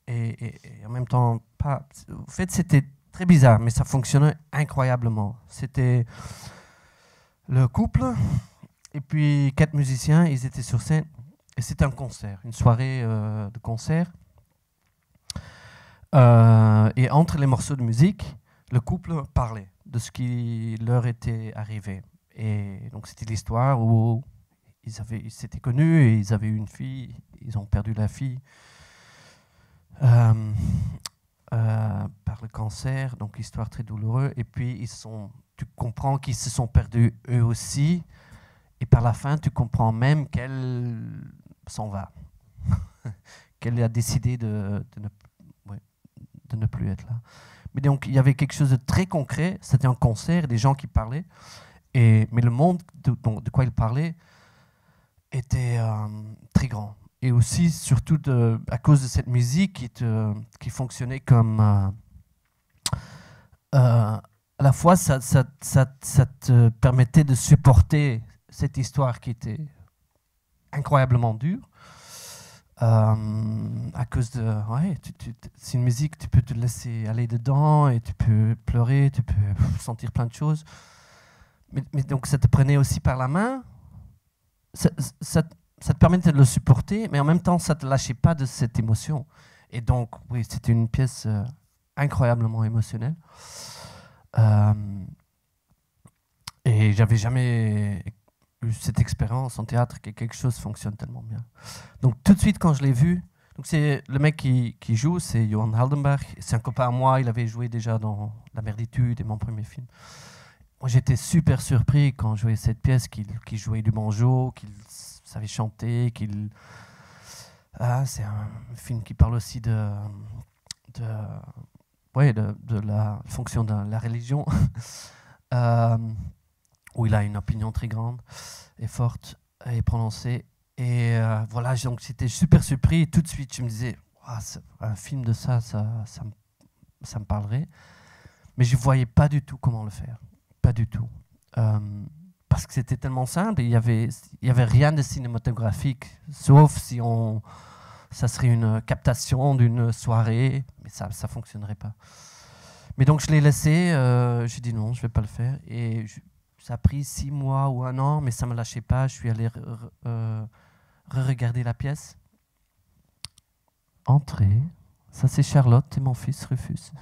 et en même temps pas. En fait, c'était très bizarre, mais ça fonctionnait incroyablement. C'était le couple. Et puis 4 musiciens, ils étaient sur scène et c'était un concert, une soirée de concert. Et entre les morceaux de musique, le couple parlait de ce qui leur était arrivé. Et donc c'était l'histoire où ils s'étaient connus et ils avaient eu une fille, ils ont perdu la fille par le cancer, donc histoire très douloureuse. Et puis tu comprends qu'ils se sont perdus eux aussi. Et par la fin, tu comprends même qu'elle s'en va, qu'elle a décidé de ne plus être là. Mais donc, il y avait quelque chose de très concret. C'était un concert, des gens qui parlaient. Mais le monde de quoi ils parlaient était très grand. Et aussi, surtout, à cause de cette musique qui fonctionnait comme à la fois, ça te permettait de supporter cette histoire qui était incroyablement dure. À cause de... Ouais, c'est une musique, tu peux te laisser aller dedans et tu peux pleurer, tu peux sentir plein de choses. Mais donc, ça te prenait aussi par la main. Ça te permettait de le supporter, mais en même temps, ça ne te lâchait pas de cette émotion. Et donc, oui, c'était une pièce incroyablement émotionnelle. Et j'avais jamais eu cette expérience en théâtre que quelque chose fonctionne tellement bien. Donc tout de suite quand je l'ai vu, donc c'est le mec qui joue, c'est Johan Haldenberg, c'est un copain à moi, il avait joué déjà dans La Merditude et mon premier film. Moi j'étais super surpris quand je jouais cette pièce, qu'il jouait du banjo, qu'il savait chanter, c'est un film qui parle aussi de la fonction de la religion, où il a une opinion très grande et forte et prononcée. Et voilà, donc j'étais super surpris. Tout de suite, je me disais, un film de ça me parlerait. Mais je ne voyais pas du tout comment le faire. Pas du tout. Parce que c'était tellement simple. Il y avait rien de cinématographique, sauf si ça serait une captation d'une soirée. Mais ça ne fonctionnerait pas. Mais donc, je l'ai laissé. J'ai dit non, je ne vais pas le faire. Et ça a pris 6 mois ou 1 an, mais ça ne me lâchait pas. Je suis allé re-regarder la pièce. Entrée. Ça, c'est Charlotte et mon fils Rufus.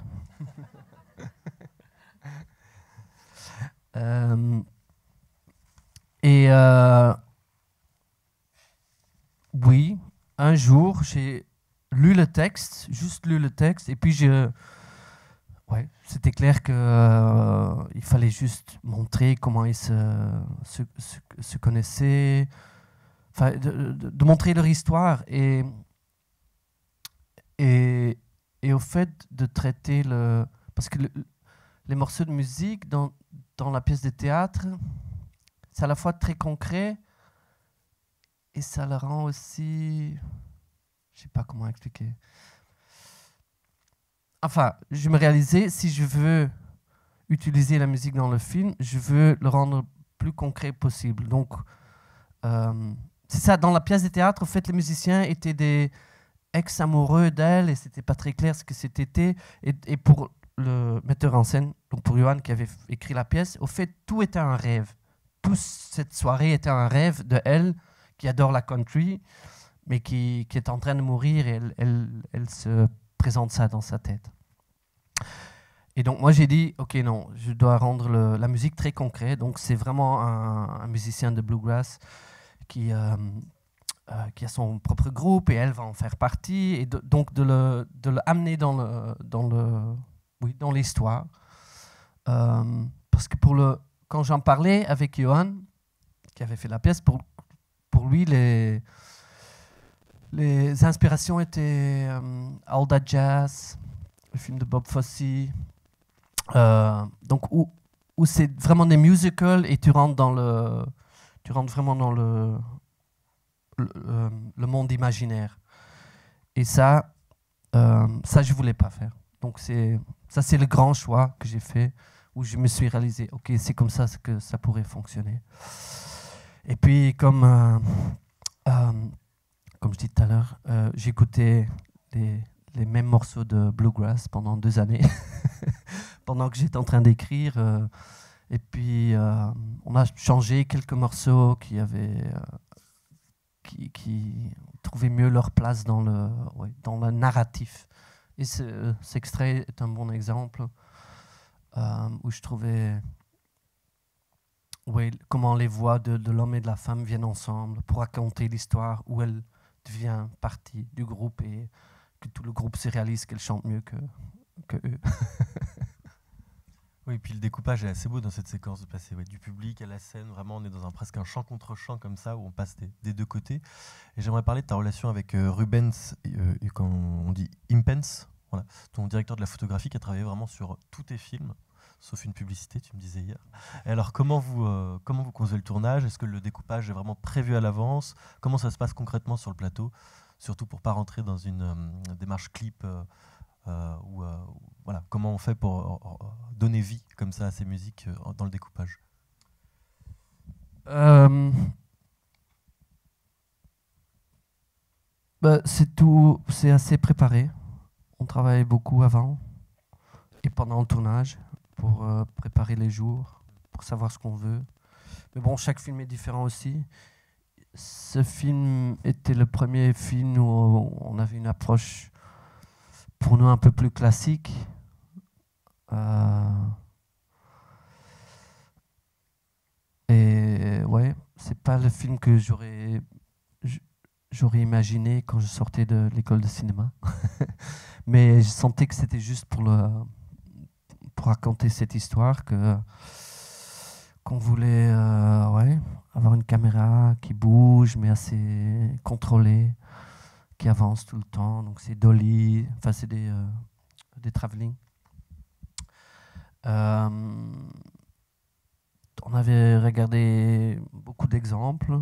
Oui, un jour, j'ai lu le texte, juste lu le texte, et puis c'était clair qu'il fallait juste montrer comment ils se connaissaient, enfin, de montrer leur histoire et au fait de traiter parce que les morceaux de musique dans la pièce de théâtre, c'est à la fois très concret et ça le rend aussi... Je ne sais pas comment expliquer. Enfin, je me réalisais, si je veux utiliser la musique dans le film, je veux le rendre le plus concret possible. Donc, c'est ça, dans la pièce de théâtre, en fait, les musiciens étaient des ex-amoureux d'elle et c'était pas très clair ce que c'était. Et pour le metteur en scène, donc pour Johan qui avait écrit la pièce, au fait, tout était un rêve. Toute cette soirée était un rêve de elle qui adore la country, mais qui est en train de mourir et elle se présente ça dans sa tête. Et donc moi j'ai dit, ok non, je dois rendre la musique très concrète. Donc c'est vraiment un musicien de bluegrass qui a son propre groupe et elle va en faire partie. Et donc de le amener dans l'histoire. Parce que quand j'en parlais avec Johan, qui avait fait la pièce, pour lui, les inspirations étaient All That Jazz, le film de Bob Fosse, donc où c'est vraiment des musicals et tu rentres vraiment dans le monde imaginaire. Et ça je voulais pas faire. Donc c'est le grand choix que j'ai fait, où je me suis réalisé, ok, c'est comme ça que ça pourrait fonctionner. Et puis comme je dis tout à l'heure, j'écoutais les mêmes morceaux de bluegrass pendant 2 années, pendant que j'étais en train d'écrire. Et puis, on a changé quelques morceaux qui trouvaient mieux leur place dans le narratif. Et cet extrait est un bon exemple où je trouvais comment les voix de l'homme et de la femme viennent ensemble pour raconter l'histoire où elle devient partie du groupe et que tout le groupe se réalise qu'elle chante mieux que eux. Oui, puis le découpage est assez beau dans cette séquence de passer du public à la scène. Vraiment, on est dans presque un chant contre chant comme ça, où on passe des 2 côtés. Et j'aimerais parler de ta relation avec Rubens, et quand on dit Impens, voilà, ton directeur de la photographie qui a travaillé vraiment sur tous tes films, sauf une publicité, tu me disais hier. Et alors, comment vous concevez le tournage? Est-ce que le découpage est vraiment prévu à l'avance? Comment ça se passe concrètement sur le plateau? Surtout pour ne pas rentrer dans une démarche clip Voilà, comment on fait pour donner vie comme ça à ces musiques dans le découpage? C'est assez préparé. On travaille beaucoup avant et pendant le tournage pour préparer les jours, pour savoir ce qu'on veut. Mais bon, chaque film est différent aussi. Ce film était le premier film où on avait une approche pour nous un peu plus classique. Et ouais, c'est pas le film que j'aurais imaginé quand je sortais de l'école de cinéma. Mais je sentais que c'était juste pour raconter cette histoire, qu'on voulait avoir une caméra qui bouge, mais assez contrôlée, qui avance tout le temps. Donc c'est dolly, enfin c'est des travelling. On avait regardé beaucoup d'exemples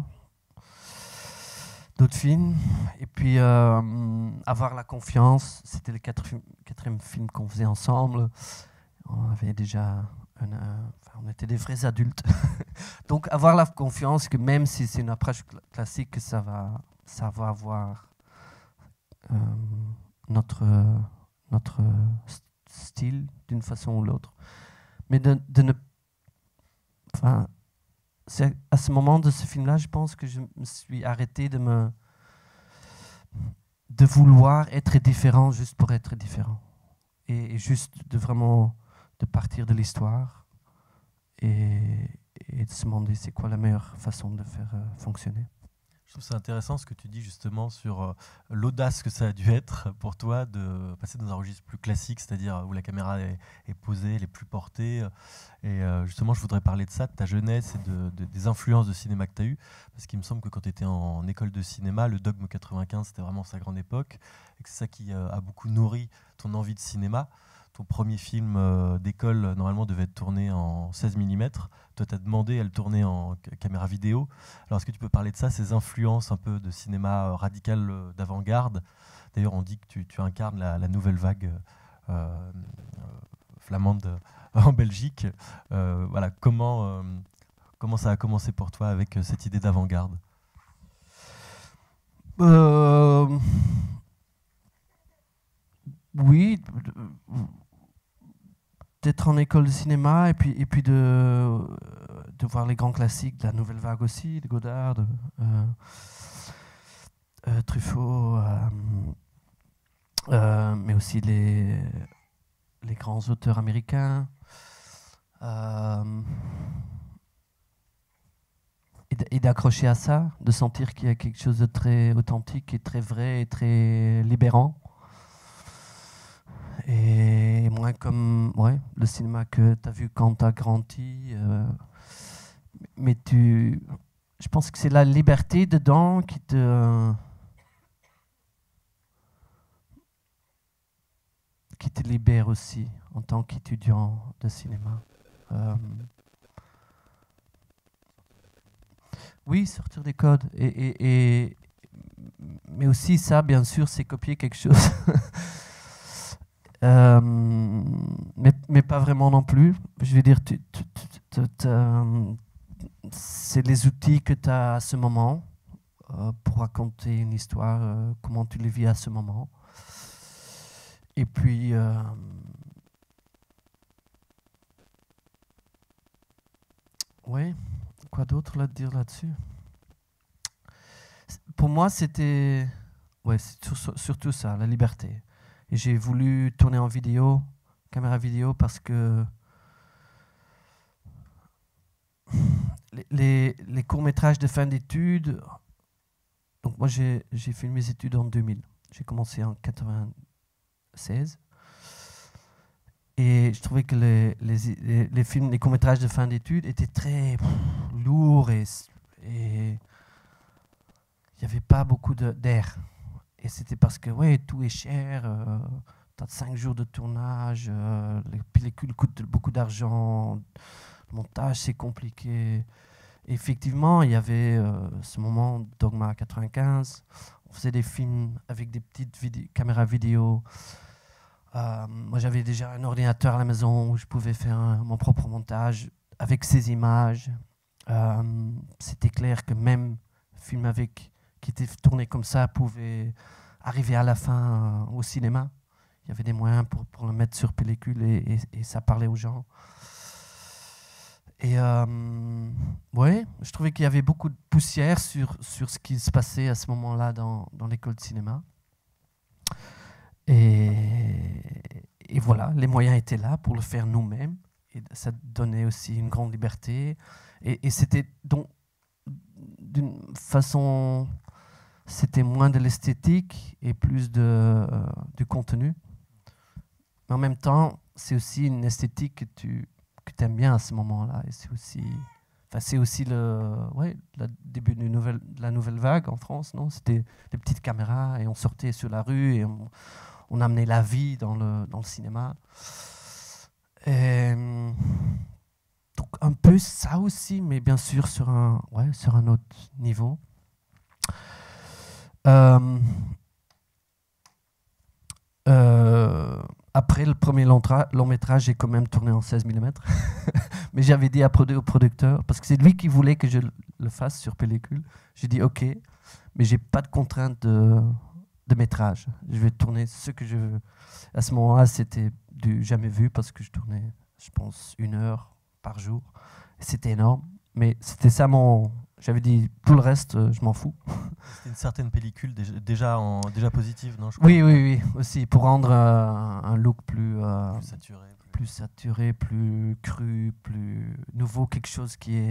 d'autres films, et puis avoir la confiance, c'était le quatrième film qu'on faisait ensemble. On avait déjà on était des vrais adultes. Donc avoir la confiance que même si c'est une approche classique, que ça va avoir notre style d'une façon ou l'autre. Mais de ne... Enfin, c'est à ce moment de ce film-là, je pense que je me suis arrêté de vouloir être différent juste pour être différent. Et juste de partir de l'histoire et de se demander c'est quoi la meilleure façon de le faire fonctionner. Je trouve ça intéressant ce que tu dis justement sur l'audace que ça a dû être pour toi de passer dans un registre plus classique, c'est-à-dire où la caméra est posée, elle est plus portée. Et justement, je voudrais parler de ça, de ta jeunesse et des influences de cinéma que tu as eues. Parce qu'il me semble que quand tu étais en école de cinéma, le Dogme 95, c'était vraiment sa grande époque. Et que c'est ça qui a beaucoup nourri ton envie de cinéma. Ton premier film d'école, normalement, devait être tourné en 16 mm. Toi, tu as demandé à le tourner en caméra vidéo. Alors, est-ce que tu peux parler de ça, ces influences un peu de cinéma radical d'avant-garde? D'ailleurs, on dit que tu incarnes la nouvelle vague flamande en Belgique. Voilà, comment ça a commencé pour toi avec cette idée d'avant-garde? Oui, d'être en école de cinéma et puis de voir les grands classiques de la nouvelle vague aussi, de Godard, Truffaut, mais aussi les grands auteurs américains. Et d'accrocher à ça, de sentir qu'il y a quelque chose de très authentique et très vrai et très libérant. Et moi, comme le cinéma que tu as vu quand tu as grandi, mais je pense que c'est la liberté dedans qui te libère aussi en tant qu'étudiant de cinéma. Oui, sortir des codes. Mais aussi ça, bien sûr, c'est copier quelque chose. Mais pas vraiment non plus. Je veux dire, c'est les outils que tu as à ce moment pour raconter une histoire, comment tu les vis à ce moment. Et puis, oui, quoi d'autre à dire là-dessus? Pour moi, c'était surtout ça, la liberté. Et j'ai voulu tourner en vidéo, caméra vidéo, parce que les courts-métrages de fin d'études... Donc moi, j'ai fait mes études en 2000. J'ai commencé en 96. Et je trouvais que les films, les courts-métrages de fin d'études étaient très lourds et il n'y avait pas beaucoup d'air. Et c'était parce que tout est cher, tu as 5 jours de tournage, les pellicules coûtent beaucoup d'argent, le montage c'est compliqué. Et effectivement, il y avait ce moment, Dogma 95, on faisait des films avec des petites caméras vidéo, Moi, j'avais déjà un ordinateur à la maison où je pouvais faire mon propre montage avec ces images. C'était clair que même un film qui était tourné comme ça pouvait arriver à la fin au cinéma. Il y avait des moyens pour le mettre sur pellicule et ça parlait aux gens. Et ouais, je trouvais qu'il y avait beaucoup de poussière sur ce qui se passait à ce moment-là dans l'école de cinéma. Et voilà, les moyens étaient là pour le faire nous-mêmes. Et ça donnait aussi une grande liberté. Et c'était donc, d'une façon, c'était moins de l'esthétique et plus du contenu. Mais en même temps, c'est aussi une esthétique que tu aimes bien à ce moment-là. Et c'est aussi le début de la nouvelle vague en France, non? C'était des petites caméras et on sortait sur la rue et on amenait la vie dans le cinéma. Et, donc un peu ça aussi, mais bien sûr sur un autre niveau. Après le premier long métrage, j'ai quand même tourné en 16 mm. Mais j'avais dit au producteur, parce que c'est lui qui voulait que je le fasse sur pellicule, j'ai dit ok, mais j'ai pas de contrainte de métrage. Je vais tourner ce que je veux. À ce moment-là, c'était du jamais vu parce que je tournais, je pense, 1 heure par jour. C'était énorme, mais c'était ça J'avais dit tout le reste, je m'en fous. C'était une certaine pellicule déjà positive, non? Je crois. Oui, aussi pour rendre un look plus saturé, plus cru, plus nouveau, quelque chose qui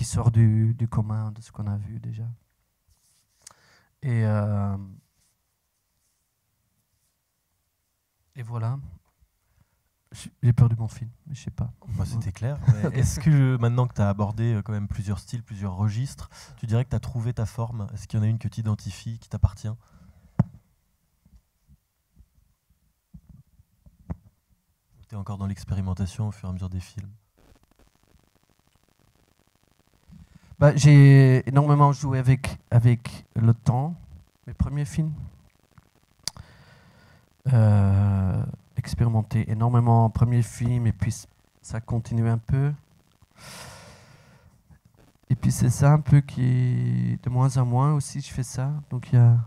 sort du commun de ce qu'on a vu déjà. Et voilà. J'ai perdu mon film, mais je sais pas. Bah, c'était clair. Est-ce que maintenant que tu as abordé quand même plusieurs styles, plusieurs registres, tu dirais que tu as trouvé ta forme? Est-ce qu'il y en a une que tu identifies, qui t'appartient? Tu es encore dans l'expérimentation au fur et à mesure des films? Bah, j'ai énormément joué avec le temps, mes premiers films. Expérimenté énormément en premier film et puis ça continue un peu. Et puis c'est ça un peu qui de moins en moins aussi je fais ça. Donc il y a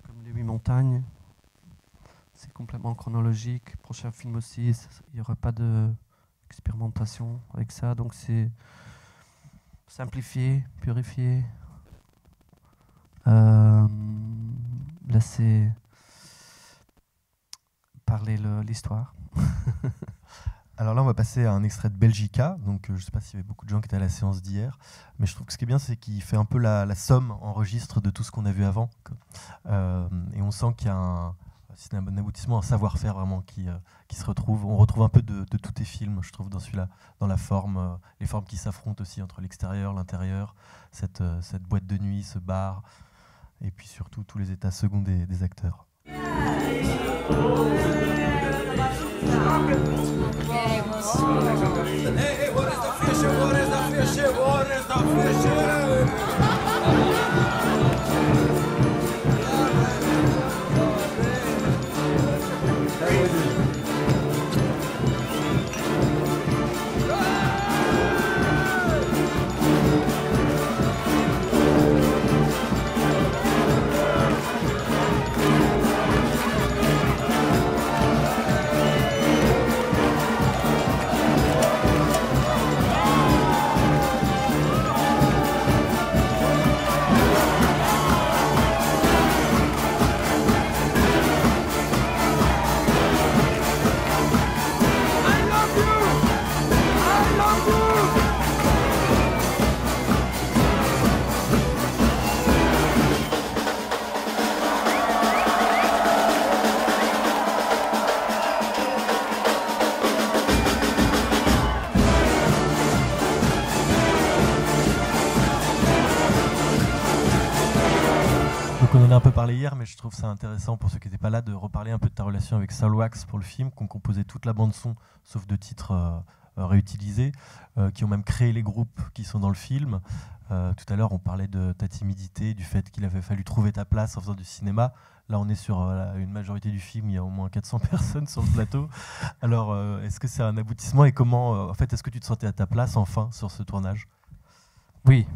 comme les 8 montagnes, c'est complètement chronologique. Prochain film aussi, il n'y aura pas d'expérimentation avec ça. Donc c'est simplifié, purifié, laisser parler l'histoire. Alors là, on va passer à un extrait de Belgica. Donc, je ne sais pas s'il y avait beaucoup de gens qui étaient à la séance d'hier, mais je trouve que ce qui est bien, c'est qu'il fait un peu la somme en registre de tout ce qu'on a vu avant. Et on sent qu'il y a un aboutissement, un savoir-faire vraiment qui se retrouve. On retrouve un peu de tous tes films, je trouve, dans celui-là, dans la forme, les formes qui s'affrontent aussi entre l'extérieur, l'intérieur, cette boîte de nuit, ce bar, et puis surtout tous les états seconds des acteurs. On en a un peu parlé hier, mais je trouve ça intéressant pour ceux qui n'étaient pas là de reparler un peu de ta relation avec Soulwax pour le film, qu'on composait toute la bande son, sauf 2 titres réutilisés, qui ont même créé les groupes qui sont dans le film. Tout à l'heure, on parlait de ta timidité, du fait qu'il avait fallu trouver ta place en faisant du cinéma. Là, on est sur une majorité du film, il y a au moins 400 personnes sur le plateau. Alors, est-ce que c'est un aboutissement et comment, en fait, est-ce que tu te sentais à ta place enfin sur ce tournage? Oui,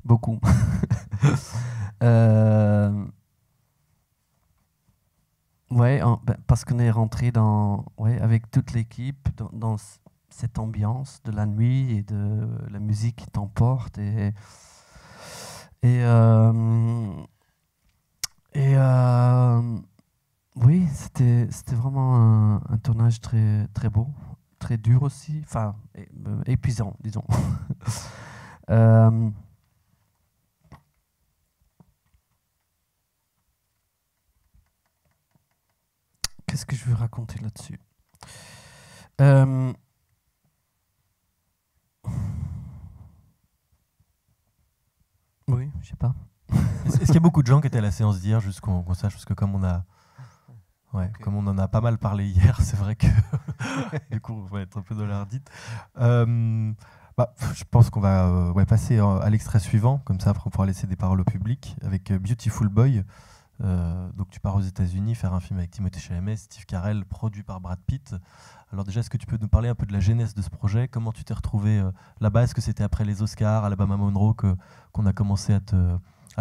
beaucoup. Ouais, parce qu'on est rentré avec toute l'équipe dans cette ambiance de la nuit et de la musique qui t'emporte oui, c'était vraiment un tournage très très beau, très dur aussi, enfin épuisant, disons. Qu'est-ce que je veux raconter là-dessus? Oui, je sais pas. Est-ce qu'il y a beaucoup de gens qui étaient à la séance d'hier, juste qu'on sache, parce que comme on a, comme on en a pas mal parlé hier, c'est vrai que du coup on va être un peu dans l'ardite. Je pense qu'on va passer à l'extrait suivant, comme ça après on pourra laisser des paroles au public, avec Beautiful Boy. Donc tu pars aux États-Unis faire un film avec Timothée Chalamet, Steve Carell, produit par Brad Pitt. Alors déjà, est-ce que tu peux nous parler un peu de la genèse de ce projet? Comment tu t'es retrouvé là-bas? Est-ce que c'était après les Oscars, Alabama Monroe, qu'on a commencé à te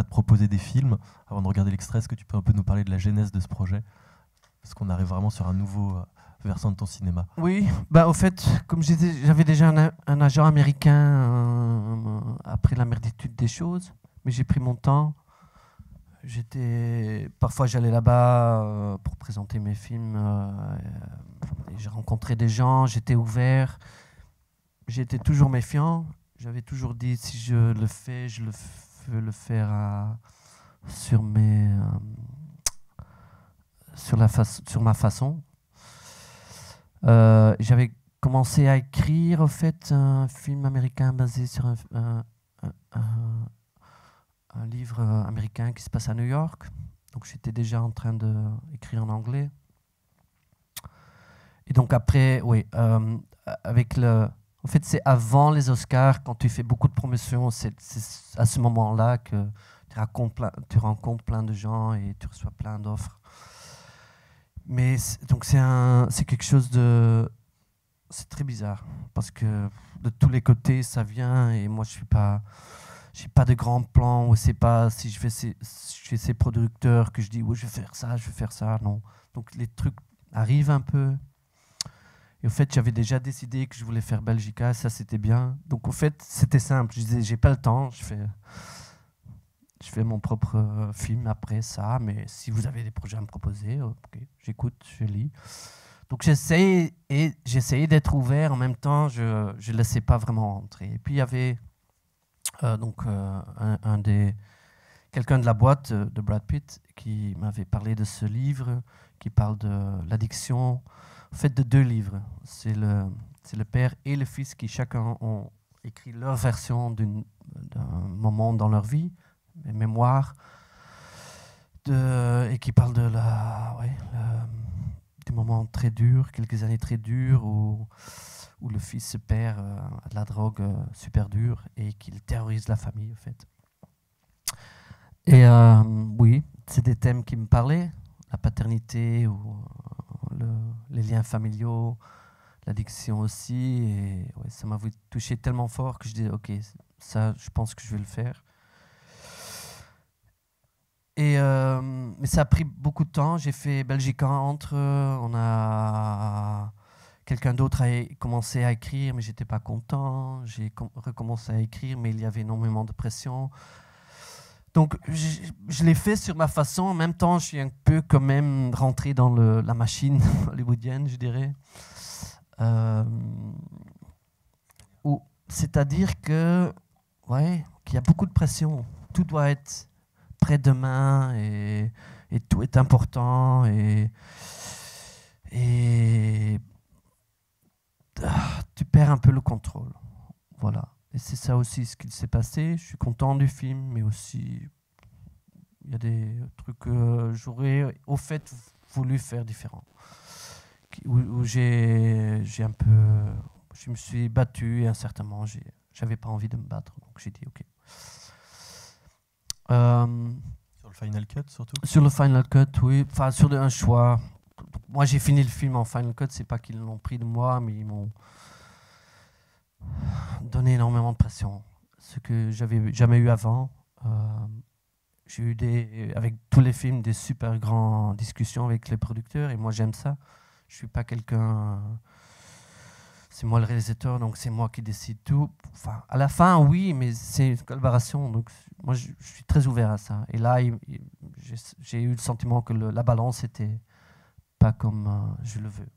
proposer des films? Avant de regarder l'extrait, est-ce que tu peux un peu nous parler de la genèse de ce projet? Parce qu'on arrive vraiment sur un nouveau versant de ton cinéma. Oui, au fait, comme je disais, j'avais déjà un agent américain après la merditude des choses, mais j'ai pris mon temps. Parfois j'allais là-bas pour présenter mes films. J'ai rencontré des gens, j'étais ouvert. J'étais toujours méfiant. J'avais toujours dit si je le fais, je veux le faire sur ma façon. J'avais commencé à écrire au fait un film américain basé sur un livre américain qui se passe à New York. Donc j'étais déjà en train d'écrire en anglais. Et donc après, oui, en fait, c'est avant les Oscars, quand tu fais beaucoup de promotions, c'est à ce moment-là que tu rencontres plein de gens et tu reçois plein d'offres. Mais donc c'est quelque chose de... C'est très bizarre, parce que de tous les côtés, ça vient, et moi, je n'ai pas de grands plans, ou c'est pas si je fais ces producteurs que je dis, oui, je vais faire ça, non. Donc les trucs arrivent un peu. Et au fait, j'avais déjà décidé que je voulais faire Belgica, ça c'était bien. Donc au fait, c'était simple. Je disais, j'ai pas le temps, je fais mon propre film après ça, mais si vous avez des projets à me proposer, ok, j'écoute, je lis. Donc j'essayais d'être ouvert, en même temps, je ne laissais pas vraiment rentrer. Et puis il y avait quelqu'un de la boîte de Brad Pitt qui m'avait parlé de ce livre qui parle de l'addiction. En fait, de deux livres. C'est le père et le fils qui chacun ont écrit leur version d'un moment dans leur vie, des mémoires, et qui parle de des moments très durs, quelques années très dures où le fils se perd à de la drogue super dure et qu'il terrorise la famille, en fait. Et oui, c'est des thèmes qui me parlaient, la paternité ou les liens familiaux, l'addiction aussi. Et ouais, ça m'a touché tellement fort que je disais, ok, ça, je pense que je vais le faire. Mais ça a pris beaucoup de temps. J'ai fait Belgica quelqu'un d'autre a commencé à écrire, mais j'étais pas content. J'ai recommencé à écrire, mais il y avait énormément de pression. Donc, je l'ai fait sur ma façon. En même temps, je suis un peu quand même rentré dans la machine hollywoodienne, je dirais. C'est-à-dire qu'il y a beaucoup de pression. Tout doit être prêt demain et tout est important. Tu perds un peu le contrôle. Voilà. Et c'est ça aussi ce qui s'est passé. Je suis content du film, mais aussi il y a des trucs que j'aurais au fait voulu faire différents, où j'ai un peu... Je me suis battu et à un certain moment, j'avais pas envie de me battre. Donc j'ai dit OK. Sur le Final Cut, surtout? Sur le Final Cut, oui. Enfin, sur un choix. Moi, j'ai fini le film en Final Cut. C'est pas qu'ils l'ont pris de moi, mais ils m'ont donné énormément de pression. Ce que j'avais jamais eu avant. J'ai eu avec tous les films des super grandes discussions avec les producteurs et moi j'aime ça. Je suis pas quelqu'un, c'est moi le réalisateur donc c'est moi qui décide tout. Enfin, à la fin oui, mais c'est une collaboration donc moi je suis très ouvert à ça. Et là j'ai eu le sentiment que la balance était pas comme je le veux.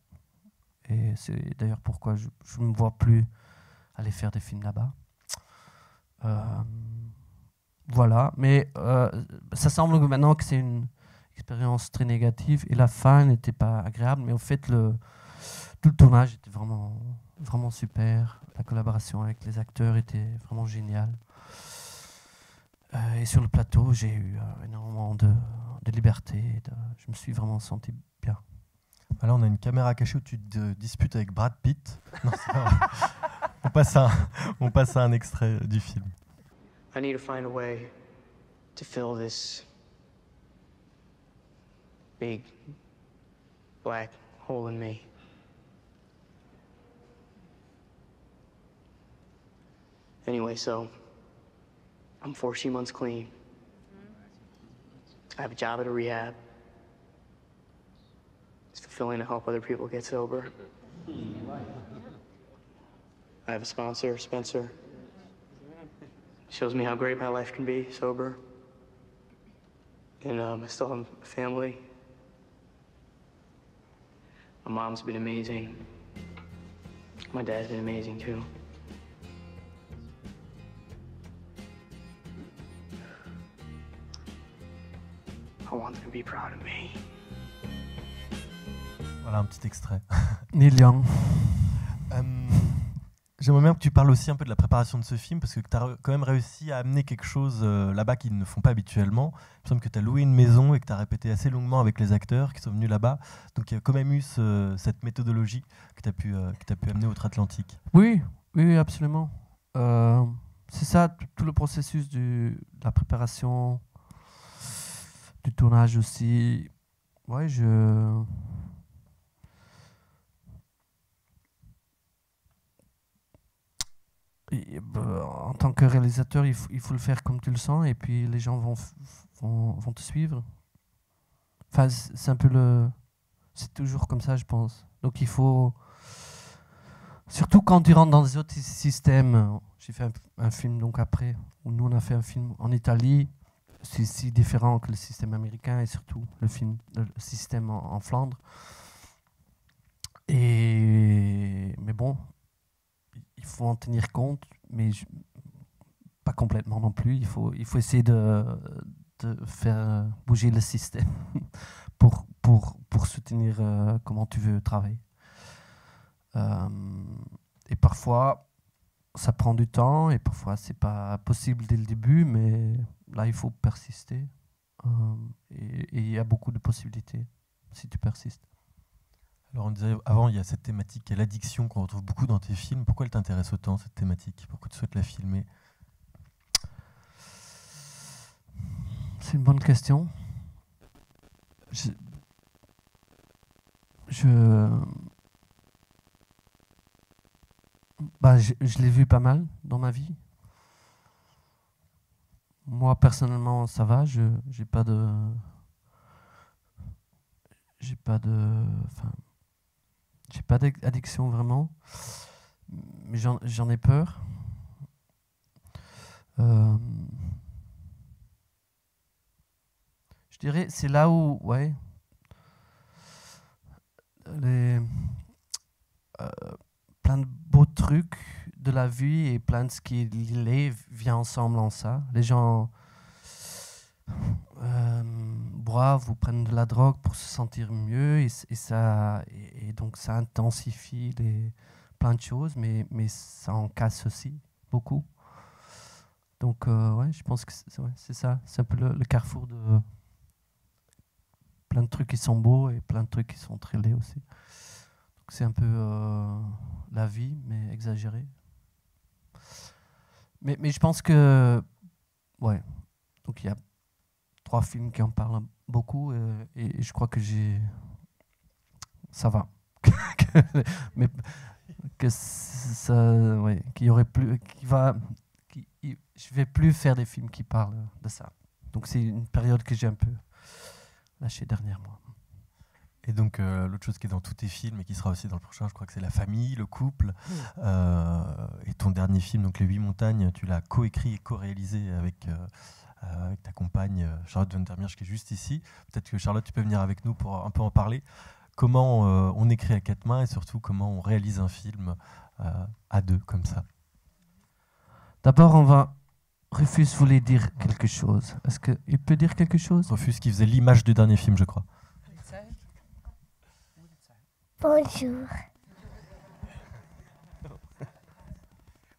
Et c'est d'ailleurs pourquoi je ne me vois plus aller faire des films là-bas. Voilà, mais ça semble maintenant que c'est une expérience très négative et la fin n'était pas agréable, mais au fait, tout le tournage était vraiment, vraiment super. La collaboration avec les acteurs était vraiment géniale. Et sur le plateau, j'ai eu énormément de liberté. Je me suis vraiment senti bien. Là, on a une caméra cachée où tu te disputes avec Brad Pitt. Non, c'est pas vrai. on passe à un extrait du film. I need to find a way to fill this big black hole in me. Anyway, so I'm 14 months clean. I have a job at a rehab. It's fulfilling to help other people get sober. I have a sponsor, Spencer. Shows me how great my life can be sober. And I still have a family. My mom's been amazing. My dad's been amazing too. I want them to be proud of me. Voilà un petit extrait. Neil Young. J'aimerais bien que tu parles aussi un peu de la préparation de ce film, parce que tu as quand même réussi à amener quelque chose là-bas qu'ils ne font pas habituellement. Il me semble que tu as loué une maison et que tu as répété assez longuement avec les acteurs qui sont venus là-bas. Donc il y a quand même eu cette méthodologie que tu as pu amener outre-Atlantique. Oui, absolument. C'est ça, tout le processus de la préparation, du tournage aussi. Ouais, en tant que réalisateur, il faut le faire comme tu le sens et puis les gens vont te suivre. Enfin, c'est un peu c'est toujours comme ça, je pense. Donc il faut, surtout quand tu rentres dans des autres systèmes. J'ai fait un film donc après, où nous on a fait un film en Italie. C'est si différent que le système américain et surtout le système en Flandre. Mais bon. Il faut en tenir compte, mais pas complètement non plus. Il faut essayer de faire bouger le système pour soutenir comment tu veux travailler. Et parfois, ça prend du temps et parfois, c'est pas possible dès le début, mais là, il faut persister. Et il y a beaucoup de possibilités si tu persistes. Alors on disait avant, il y a cette thématique qui est l'addiction qu'on retrouve beaucoup dans tes films. Pourquoi elle t'intéresse autant, cette thématique? Pourquoi tu souhaites la filmer? C'est une bonne question. Je l'ai vu pas mal dans ma vie. Moi, personnellement, ça va. J'ai pas d'addiction vraiment, mais j'en ai peur. Je dirais, c'est là où, ouais, plein de beaux trucs de la vie et plein de ce qui vient ensemble en ça. Les gens boivent ou prennent de la drogue pour se sentir mieux et donc ça intensifie plein de choses, mais ça en casse aussi beaucoup. Donc ouais, je pense que c'est ça, c'est un peu le carrefour de plein de trucs qui sont beaux et plein de trucs qui sont très laids aussi. c'est un peu la vie, mais exagéré. Mais je pense que... Ouais. Donc il y a 3 films qui en parlent beaucoup et je crois que ça va. Mais que ça... Ouais, qu'il y aurait plus... je vais plus faire des films qui parlent de ça. Donc c'est une période que j'ai un peu lâchée dernièrement. Et donc, l'autre chose qui est dans tous tes films et qui sera aussi dans le prochain, je crois que c'est la famille, le couple. Et ton dernier film, donc Les 8 montagnes, tu l'as coécrit et co-réalisé avec ta compagne Charlotte van der Meersch, qui est juste ici. Peut-être que Charlotte, tu peux venir avec nous pour un peu en parler. Comment on écrit à 4 mains et surtout comment on réalise un film à 2 comme ça. D'abord, Rufus voulait dire quelque chose. Est-ce qu'il peut dire quelque chose? Rufus qui faisait l'image du dernier film, je crois. Bonjour.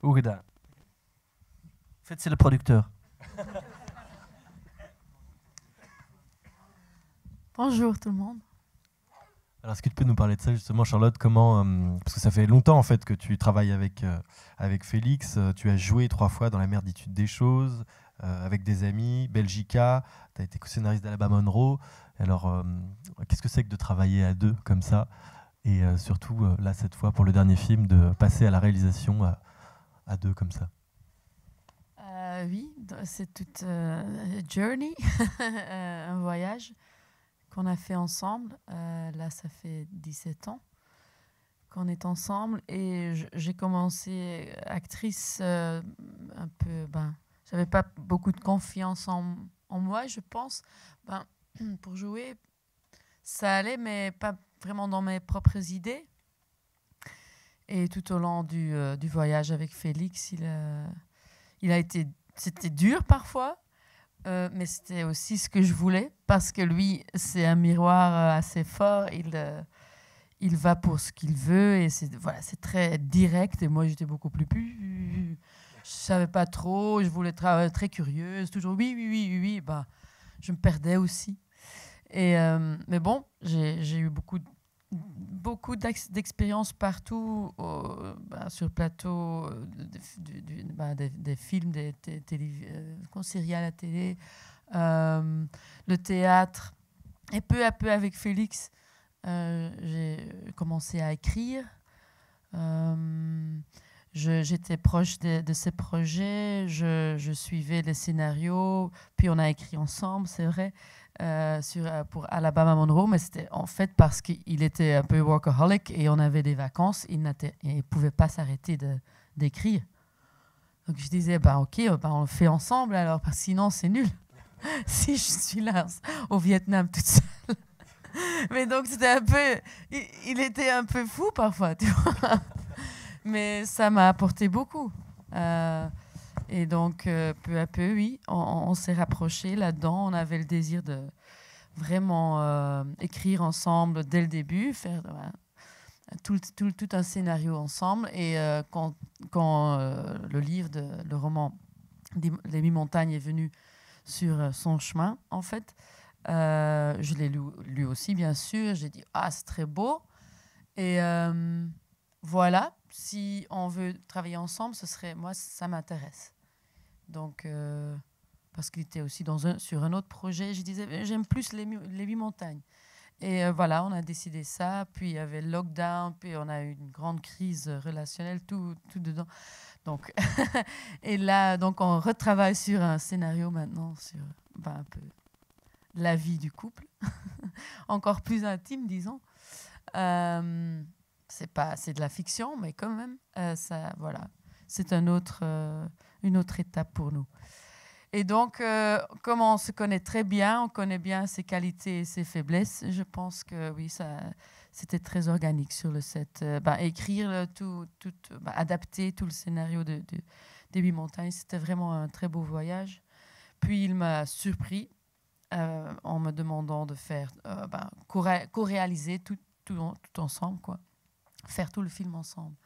Hoe gedaan. En fait, c'est le producteur. Bonjour tout le monde. Alors, est-ce que tu peux nous parler de ça justement, Charlotte? Comment, parce que ça fait longtemps en fait que tu travailles avec Félix. Tu as joué 3 fois dans La merditude des choses, avec des amis, Belgica. Tu as été co-scénariste d'Alabama Monroe. Alors, qu'est-ce que c'est que de travailler à 2 comme ça? Et surtout, là, cette fois, pour le dernier film, de passer à la réalisation à 2 comme ça. Oui, c'est toute journey, un voyage qu'on a fait ensemble. Là, ça fait 17 ans qu'on est ensemble. Et j'ai commencé actrice un peu... j'avais pas beaucoup de confiance en moi, je pense. Pour jouer, ça allait, mais pas vraiment dans mes propres idées. Et tout au long du voyage avec Félix, il a été... C'était dur parfois, mais c'était aussi ce que je voulais, parce que lui, c'est un miroir assez fort. Il va pour ce qu'il veut, et c'est très direct. Et moi, j'étais beaucoup plus... Je savais pas trop, je voulais être très curieuse, toujours oui. Je me perdais aussi. Mais bon, j'ai eu beaucoup d'expériences partout sur le plateau des films, des séries à la télé, le théâtre. Et peu à peu, avec Félix, j'ai commencé à écrire. J'étais proche de ces projets, je suivais les scénarios, puis on a écrit ensemble, c'est vrai. Pour Alabama Monroe, mais c'était en fait parce qu'il était un peu workaholic et on avait des vacances, il ne pouvait pas s'arrêter d'écrire. Donc je disais, ok, on le fait ensemble alors, parce que sinon c'est nul. Si je suis là au Vietnam toute seule. Mais donc c'était un peu... Il était un peu fou parfois, tu vois. Mais ça m'a apporté beaucoup. Et donc, peu à peu, oui, on s'est rapprochés là-dedans. On avait le désir de vraiment écrire ensemble dès le début, faire tout un scénario ensemble. Et quand le livre, le roman Les 8 montagnes est venu sur son chemin, en fait, je l'ai lu aussi, bien sûr. J'ai dit, c'est très beau. Et voilà, si on veut travailler ensemble, moi, ça m'intéresse. Donc, parce qu'il était aussi sur un autre projet, je disais, j'aime plus les 8 montagnes. Et voilà, on a décidé ça. Puis il y avait le lockdown, puis on a eu une grande crise relationnelle, tout dedans. Donc, et là, donc on retravaille sur un scénario maintenant, sur un peu la vie du couple, encore plus intime, disons. C'est de la fiction, mais quand même, voilà, c'est une autre étape pour nous. Et donc, comme on se connaît très bien, on connaît bien ses qualités et ses faiblesses, je pense que oui, c'était très organique sur le set. Écrire adapter tout le scénario des 8 montagnes, c'était vraiment un très beau voyage. Puis il m'a surpris en me demandant de faire co-réaliser tout ensemble, quoi. Faire tout le film ensemble.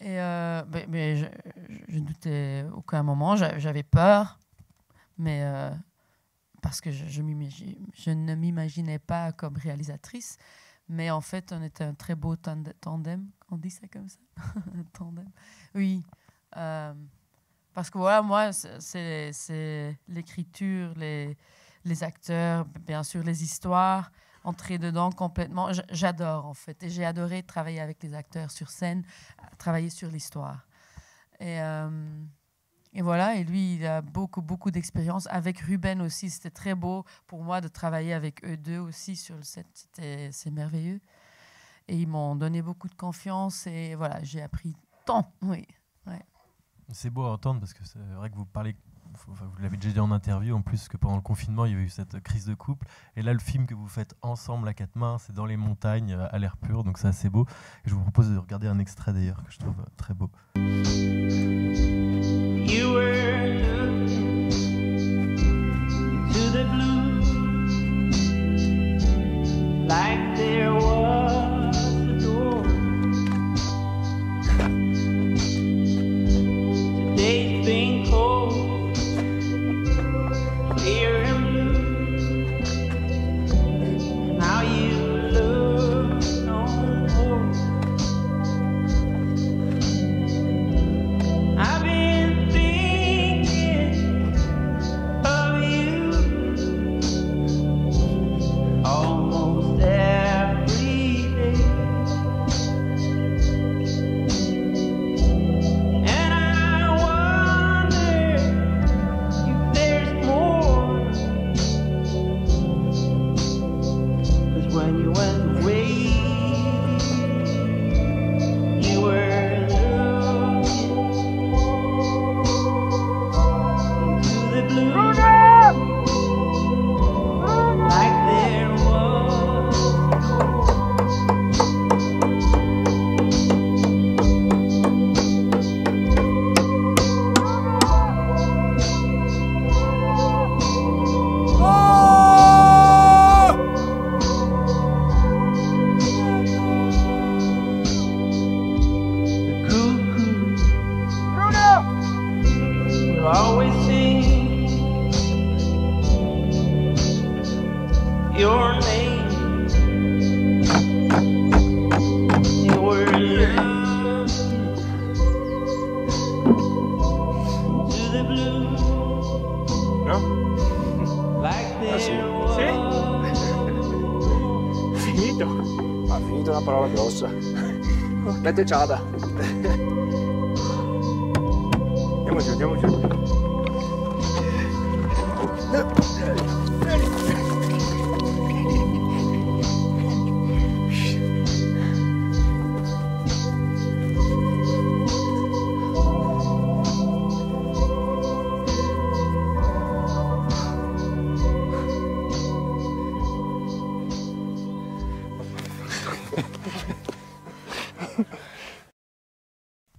Et mais je ne doutais aucun moment, j'avais peur, mais parce que je ne m'imaginais pas comme réalisatrice, Mais en fait, on était un très beau tandem. On dit ça comme ça? Tandem. Oui. Parce que voilà, moi, c'est l'écriture, les acteurs, bien sûr, les histoires, entrer dedans complètement. J'adore, en fait. Et j'ai adoré travailler avec les acteurs sur scène, travailler sur l'histoire. Et voilà, et lui, il a beaucoup d'expérience. Avec Ruben aussi, c'était très beau pour moi de travailler avec eux deux aussi sur le set. C'est merveilleux. Et ils m'ont donné beaucoup de confiance et voilà, j'ai appris tant. Oui. Ouais. C'est beau à entendre parce que c'est vrai que vous parlez, vous l'avez déjà dit en interview, en plus que pendant le confinement, il y avait eu cette crise de couple. Et là, le film que vous faites ensemble à quatre mains, c'est dans les montagnes, à l'air pur, donc c'est assez beau. Et je vous propose de regarder un extrait d'ailleurs que je trouve très beau. You were looking to the blue, like there was a door. Today's been cold, clear and blue. Now you look no more. I've been thinking of you almost every day, and I wonder if there's more. 'Cause when you went away, you were looking into the blue, like there was the cuckoo will always sing your name. You were looking to the blue, like there was. Finito? Ha finito una parola grossa. Mette ciada. Andiamo giù, andiamo giù.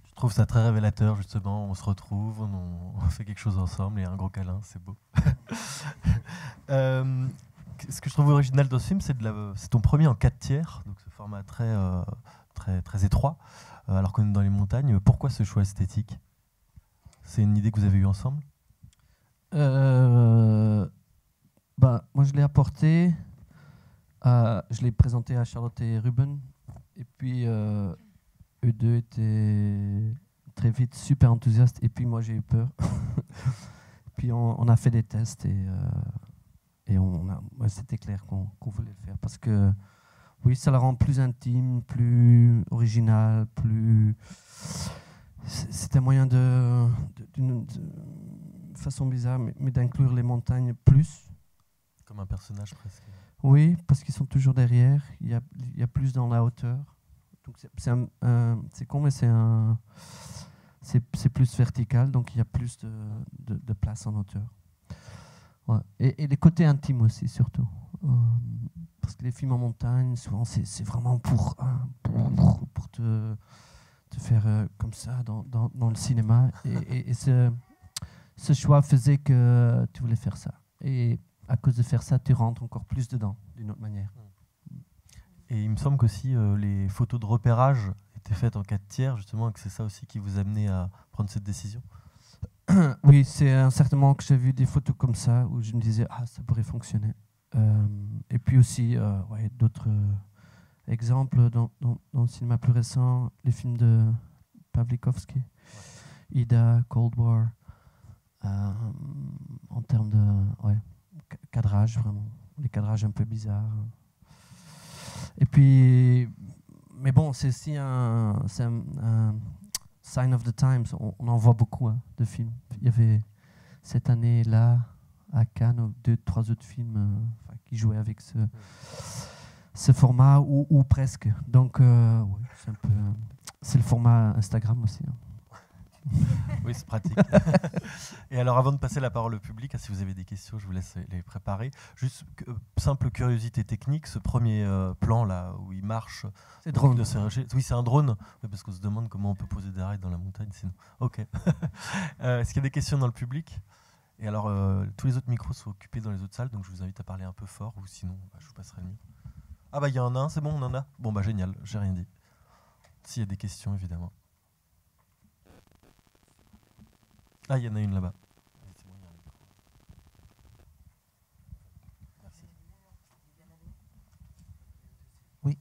Je trouve ça très révélateur, justement. On se retrouve, on fait quelque chose ensemble et un gros câlin, c'est beau. Ce que je trouve original dans ce film, c'est ton premier en 4/3, donc ce format très étroit, alors qu'on est dans les montagnes. Pourquoi ce choix esthétique? C'est une idée que vous avez eue ensemble? Moi, je l'ai apporté, je l'ai présenté à Charlotte et Ruben, et puis eux deux étaient très vite super enthousiastes, et puis moi j'ai eu peur. Puis on a fait des tests et c'était clair qu'on voulait le faire parce que oui, ça la rend plus intime, plus original, plus. C'était un moyen d'une façon bizarre, mais d'inclure les montagnes plus. Comme un personnage presque. Oui, parce qu'ils sont toujours derrière. Il y a plus dans la hauteur. Donc c'est con, mais c'est plus vertical, donc il y a plus de place en hauteur. Ouais. Et les côtés intimes aussi, surtout. Parce que les films en montagne, souvent, c'est vraiment pour te faire comme ça dans le cinéma. Et ce choix faisait que tu voulais faire ça. Et à cause de faire ça, tu rentres encore plus dedans, d'une autre manière. Et il me semble qu'aussi les photos de repérage étaient faites en 4/3, justement, et que c'est ça aussi qui vous a amené à prendre cette décision. Oui, c'est un certain moment que j'ai vu des photos comme ça, où je me disais, ça pourrait fonctionner. Et puis aussi, d'autres Exemple, dans le cinéma plus récent, les films de Pawlikowski, Ida, Cold War, en termes de cadrage, vraiment, les cadrages un peu bizarres. Et puis, mais bon, c'est aussi un sign of the times. On en voit beaucoup de films. Il y avait cette année-là, à Cannes, 2-3 autres films qui jouaient avec ce format, ou presque. Donc, c'est le format Instagram aussi. Oui, c'est pratique. Et alors, avant de passer la parole au public, si vous avez des questions, je vous laisse les préparer. Juste simple curiosité technique, ce premier plan là où il marche. C'est drone. Oui, c'est un drone. Oui, parce qu'on se demande comment on peut poser des rails dans la montagne. Sinon, ok. Est-ce qu'il y a des questions dans le public? Et alors, tous les autres micros sont occupés dans les autres salles, donc je vous invite à parler un peu fort, ou sinon, je vous passerai le mien. Ah bah il y en a un, c'est bon, on en a. Bon bah génial, j'ai rien dit. S'il y a des questions, évidemment. Ah, il y en a une là-bas. Merci. Oui.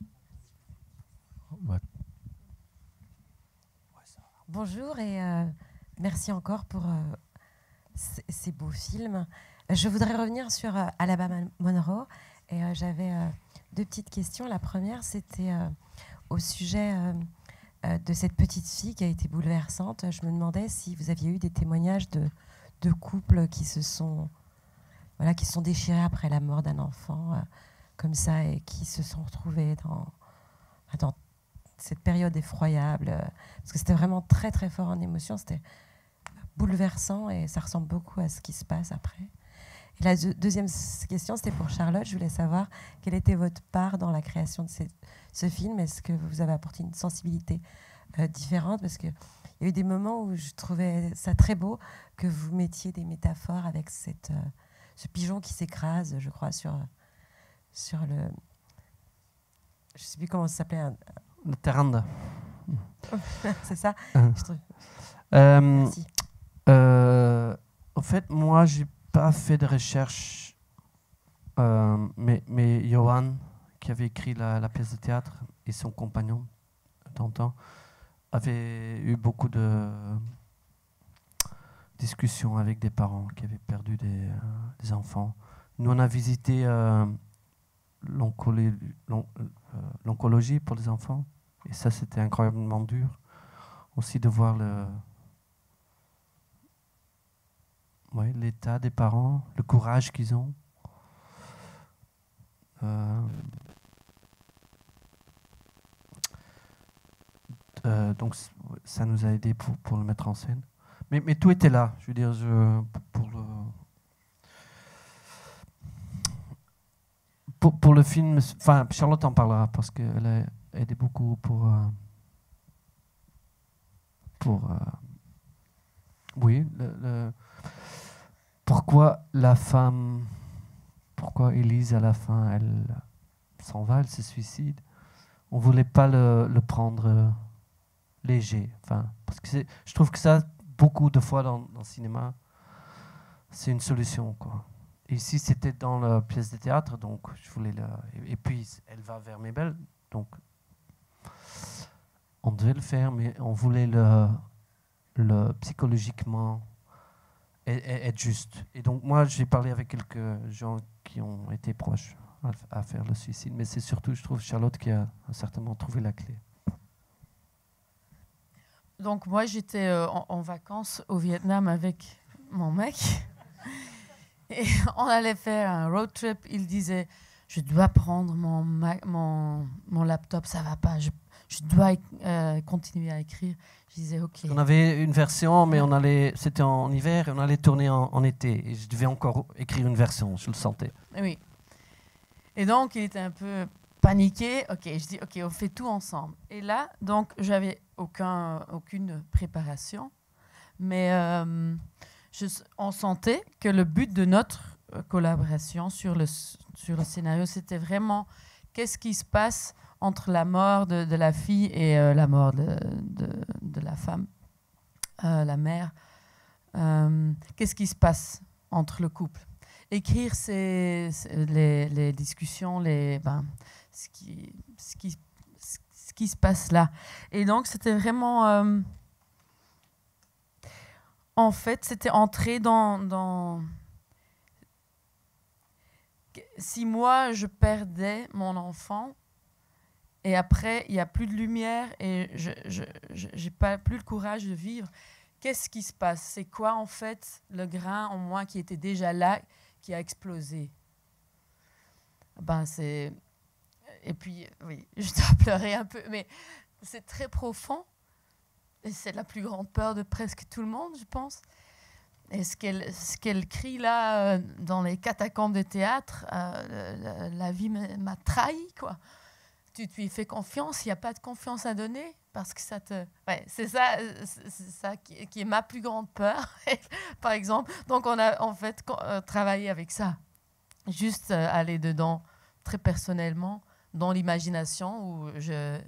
Bonjour et merci encore pour ces beaux films. Je voudrais revenir sur Alabama Monroe et j'avais 2 petites questions. La première, c'était au sujet de cette petite fille qui a été bouleversante. Je me demandais si vous aviez eu des témoignages de couples qui se sont déchirés après la mort d'un enfant, comme ça, et qui se sont retrouvés dans cette période effroyable. Parce que c'était vraiment très, très fort en émotion. C'était bouleversant et ça ressemble beaucoup à ce qui se passe après. Et la deuxième question, c'était pour Charlotte. Je voulais savoir quelle était votre part dans la création de ce film. Est-ce que vous avez apporté une sensibilité différente? Parce qu'il y a eu des moments où je trouvais ça très beau que vous mettiez des métaphores avec ce pigeon qui s'écrase, je crois, sur le... Je ne sais plus comment ça s'appelait. Le Terranda. C'est ça. Merci. En fait, moi, j'ai pas fait de recherche, mais Johan, qui avait écrit la pièce de théâtre, et son compagnon d'antan, avaient eu beaucoup de discussions avec des parents qui avaient perdu des enfants. Nous, on a visité l'oncologie pour les enfants, et ça, c'était incroyablement dur. Aussi de voir l'état des parents, le courage qu'ils ont. Donc ça nous a aidé pour le mettre en scène. Mais tout était là. Je veux dire, pour le film, enfin Charlotte en parlera parce qu'elle a aidé beaucoup oui, pourquoi la femme, pourquoi Élise à la fin, elle s'en va, elle se suicide. On voulait pas le prendre léger, enfin, parce que je trouve que ça, beaucoup de fois dans le cinéma, c'est une solution, quoi. Et ici, c'était dans la pièce de théâtre, donc je voulais et puis elle va vers Mabel, donc on devait le faire, mais on voulait le psychologiquement être juste. Et donc moi, j'ai parlé avec quelques gens qui ont été proches à faire le suicide, mais c'est surtout, je trouve, Charlotte qui a certainement trouvé la clé. Donc moi, j'étais en vacances au Vietnam avec mon mec et on allait faire un road trip. Il disait, je dois prendre mon laptop, ça va pas, je dois continuer à écrire. Je disais, ok. On avait une version, mais c'était en hiver et on allait tourner en été. Et je devais encore écrire une version, je le sentais. Oui. Et donc, il était un peu paniqué. Ok, je dis, ok, on fait tout ensemble. Et là, donc, j'avais aucune préparation, mais on sentait que le but de notre collaboration sur le scénario, c'était vraiment qu'est-ce qui se passe entre la mort de la fille et la mort de la femme, la mère. Qu'est-ce qui se passe entre le couple? Écrire les discussions, ce qui se passe là. Et donc, c'était vraiment... en fait, c'était entrer dans... Si moi, je perdais mon enfant, et après, il n'y a plus de lumière, et je n'ai plus le courage de vivre, qu'est-ce qui se passe? C'est quoi, en fait, le grain en moi qui était déjà là, qui a explosé? Ben, c'est... Et puis, oui, je dois pleurer un peu, mais c'est très profond. Et c'est la plus grande peur de presque tout le monde, je pense. Et ce qu'elle crie là, dans les catacombes de théâtre, la vie m'a trahi, quoi. Tu lui fais confiance, il n'y a pas de confiance à donner, parce que ça te... Ouais, c'est ça qui est ma plus grande peur, par exemple. Donc, on a en fait travaillé avec ça. Juste aller dedans, très personnellement, dans l'imagination, où je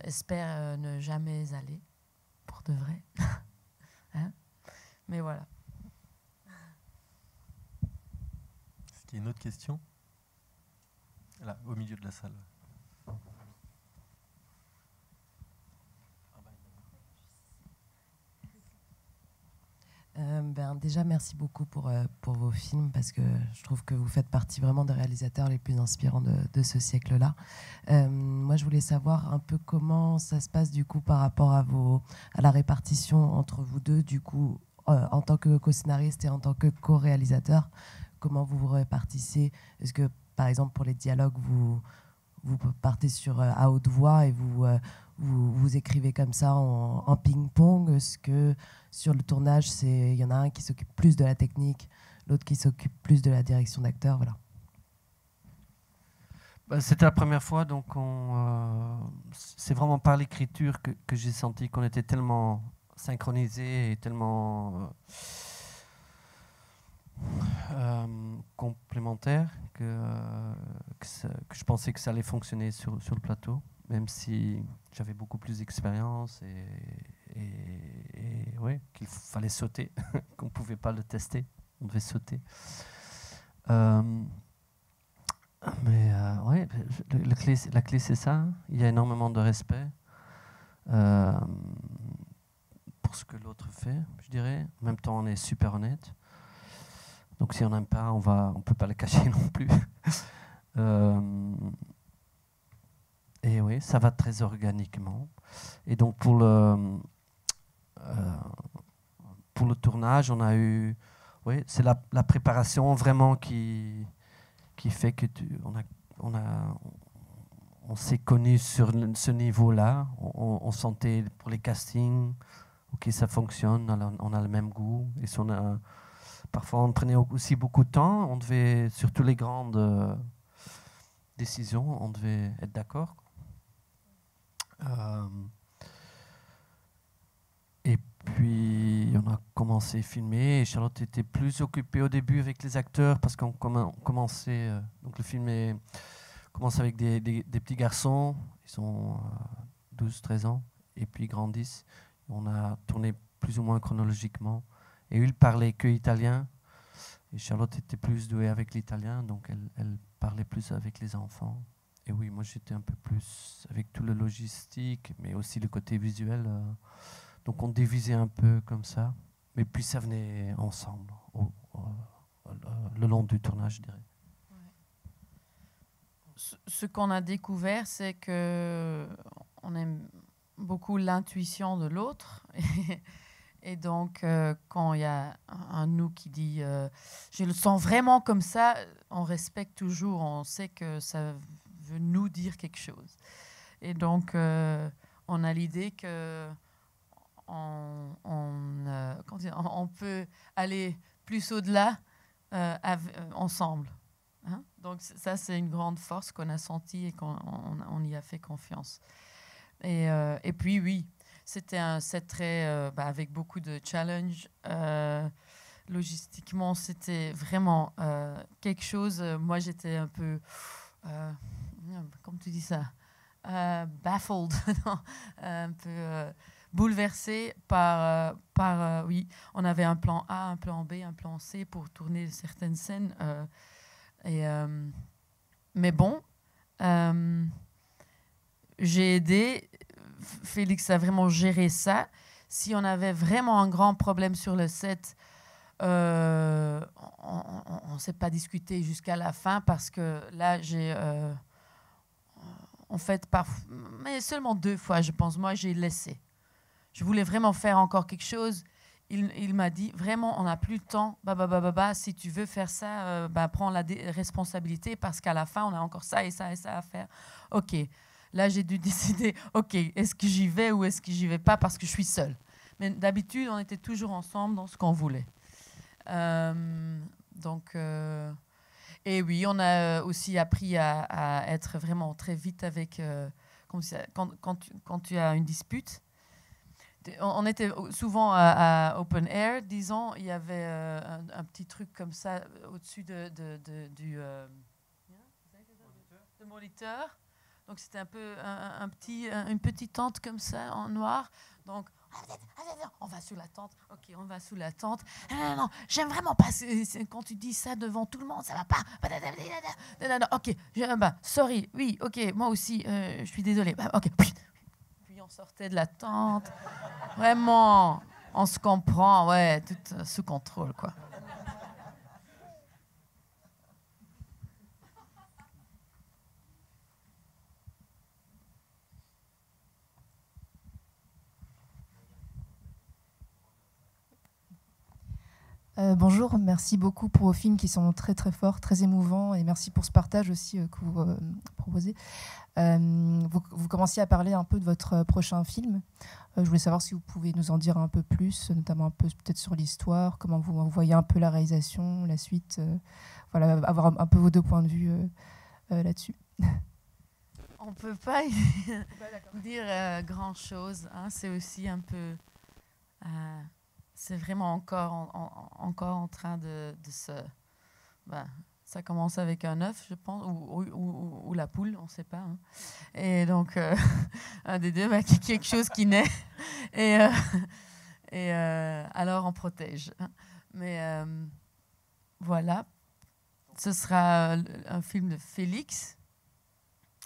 espère ne jamais aller, pour de vrai. Hein? Mais voilà. Est-ce qu'il y a une autre question? Là, au milieu de la salle. Déjà, merci beaucoup pour vos films, parce que je trouve que vous faites partie vraiment des réalisateurs les plus inspirants de ce siècle-là. Moi, je voulais savoir un peu comment ça se passe du coup par rapport à la répartition entre vous deux, du coup, en tant que co-scénariste et en tant que co-réalisateur. Comment vous vous répartissez? Est-ce que, par exemple, pour les dialogues, vous partez à haute voix et vous écrivez comme ça en ping-pong? Est-ce que sur le tournage, il y en a un qui s'occupe plus de la technique, l'autre qui s'occupe plus de la direction d'acteur, voilà. C'était la première fois, donc c'est vraiment par l'écriture que j'ai senti qu'on était tellement synchronisés et tellement complémentaires que je pensais que ça allait fonctionner sur le plateau, même si j'avais beaucoup plus d'expérience et ouais, qu'il fallait sauter, qu'on ne pouvait pas le tester, on devait sauter. Mais ouais, la clé c'est ça, il y a énormément de respect pour ce que l'autre fait, je dirais. En même temps, on est super honnête. Donc si on n'aime pas, on peut pas le cacher non plus. Et oui, ça va très organiquement. Et donc pour le tournage, on a eu, oui, c'est la préparation vraiment qui fait que on s'est connus sur ce niveau-là. On sentait pour les castings, ok, ça fonctionne, on a le même goût. Et si parfois, on prenait aussi beaucoup de temps. On devait, surtout les grandes décisions, on devait être d'accord. Et puis, on a commencé à filmer. Et Charlotte était plus occupée au début avec les acteurs parce qu'on commençait. Donc, le film commence avec des petits garçons. Ils ont 12-13 ans. Et puis, ils grandissent. On a tourné plus ou moins chronologiquement. Et il parlait que italien. Et Charlotte était plus douée avec l'italien, donc elle parlait plus avec les enfants. Et oui, moi j'étais un peu plus avec tout le logistique, mais aussi le côté visuel. Donc on divisait un peu comme ça. Mais puis ça venait ensemble, le long du tournage, je dirais. Ce qu'on a découvert, c'est qu'on aime beaucoup l'intuition de l'autre. Et donc, quand il y a un nous qui dit je le sens vraiment comme ça, on respecte toujours, on sait que ça veut nous dire quelque chose. Et donc, on a l'idée que on peut aller plus au-delà ensemble. Hein? Donc, ça, c'est une grande force qu'on a sentie et qu'on y a fait confiance. Et puis, oui. C'était un set très avec beaucoup de challenges. Logistiquement, c'était vraiment quelque chose. Moi, j'étais un peu, comment tu dis ça, baffled, un peu bouleversée par oui. On avait un plan A, un plan B, un plan C pour tourner certaines scènes. Mais bon. j'ai aidé. Félix a vraiment géré ça. Si on avait vraiment un grand problème sur le set, on ne s'est pas discuté jusqu'à la fin parce que là, j'ai... en fait, mais seulement 2 fois, je pense. Moi, j'ai laissé. Je voulais vraiment faire encore quelque chose. Il m'a dit, vraiment, on n'a plus le temps. Si tu veux faire ça, prends la responsabilité parce qu'à la fin, on a encore ça et ça et ça à faire. OK. Là, j'ai dû décider, OK, est-ce que j'y vais ou est-ce que j'y vais pas parce que je suis seule. Mais d'habitude, on était toujours ensemble dans ce qu'on voulait. Et oui, on a aussi appris à être vraiment très vite avec... quand tu as une dispute, on était souvent à open air, disons, il y avait un petit truc comme ça au-dessus du moniteur. Donc c'était un peu une petite tente comme ça en noir. Donc on va sous la tente. Ok, on va sous la tente. Non, j'aime vraiment pas. Quand tu dis ça devant tout le monde, ça va pas. Ok, sorry. Oui, ok, moi aussi, je suis désolée. Ok. Puis on sortait de la tente. Vraiment, on se comprend, ouais, tout sous contrôle, quoi. Bonjour, merci beaucoup pour vos films qui sont très très forts, très émouvants et merci pour ce partage aussi que vous proposez. Vous commenciez à parler un peu de votre prochain film. Je voulais savoir si vous pouvez nous en dire un peu plus, notamment un peu peut-être sur l'histoire, comment vous voyez un peu la réalisation, la suite, voilà, avoir un peu vos 2 points de vue là-dessus. On ne peut pas dire grand-chose, hein, c'est aussi un peu... c'est vraiment encore en train de se... ça commence avec un œuf, je pense, ou la poule, on ne sait pas. Hein. Et donc, un des deux, quelque chose qui naît. Et alors, on protège. Mais voilà. Ce sera un film de Félix.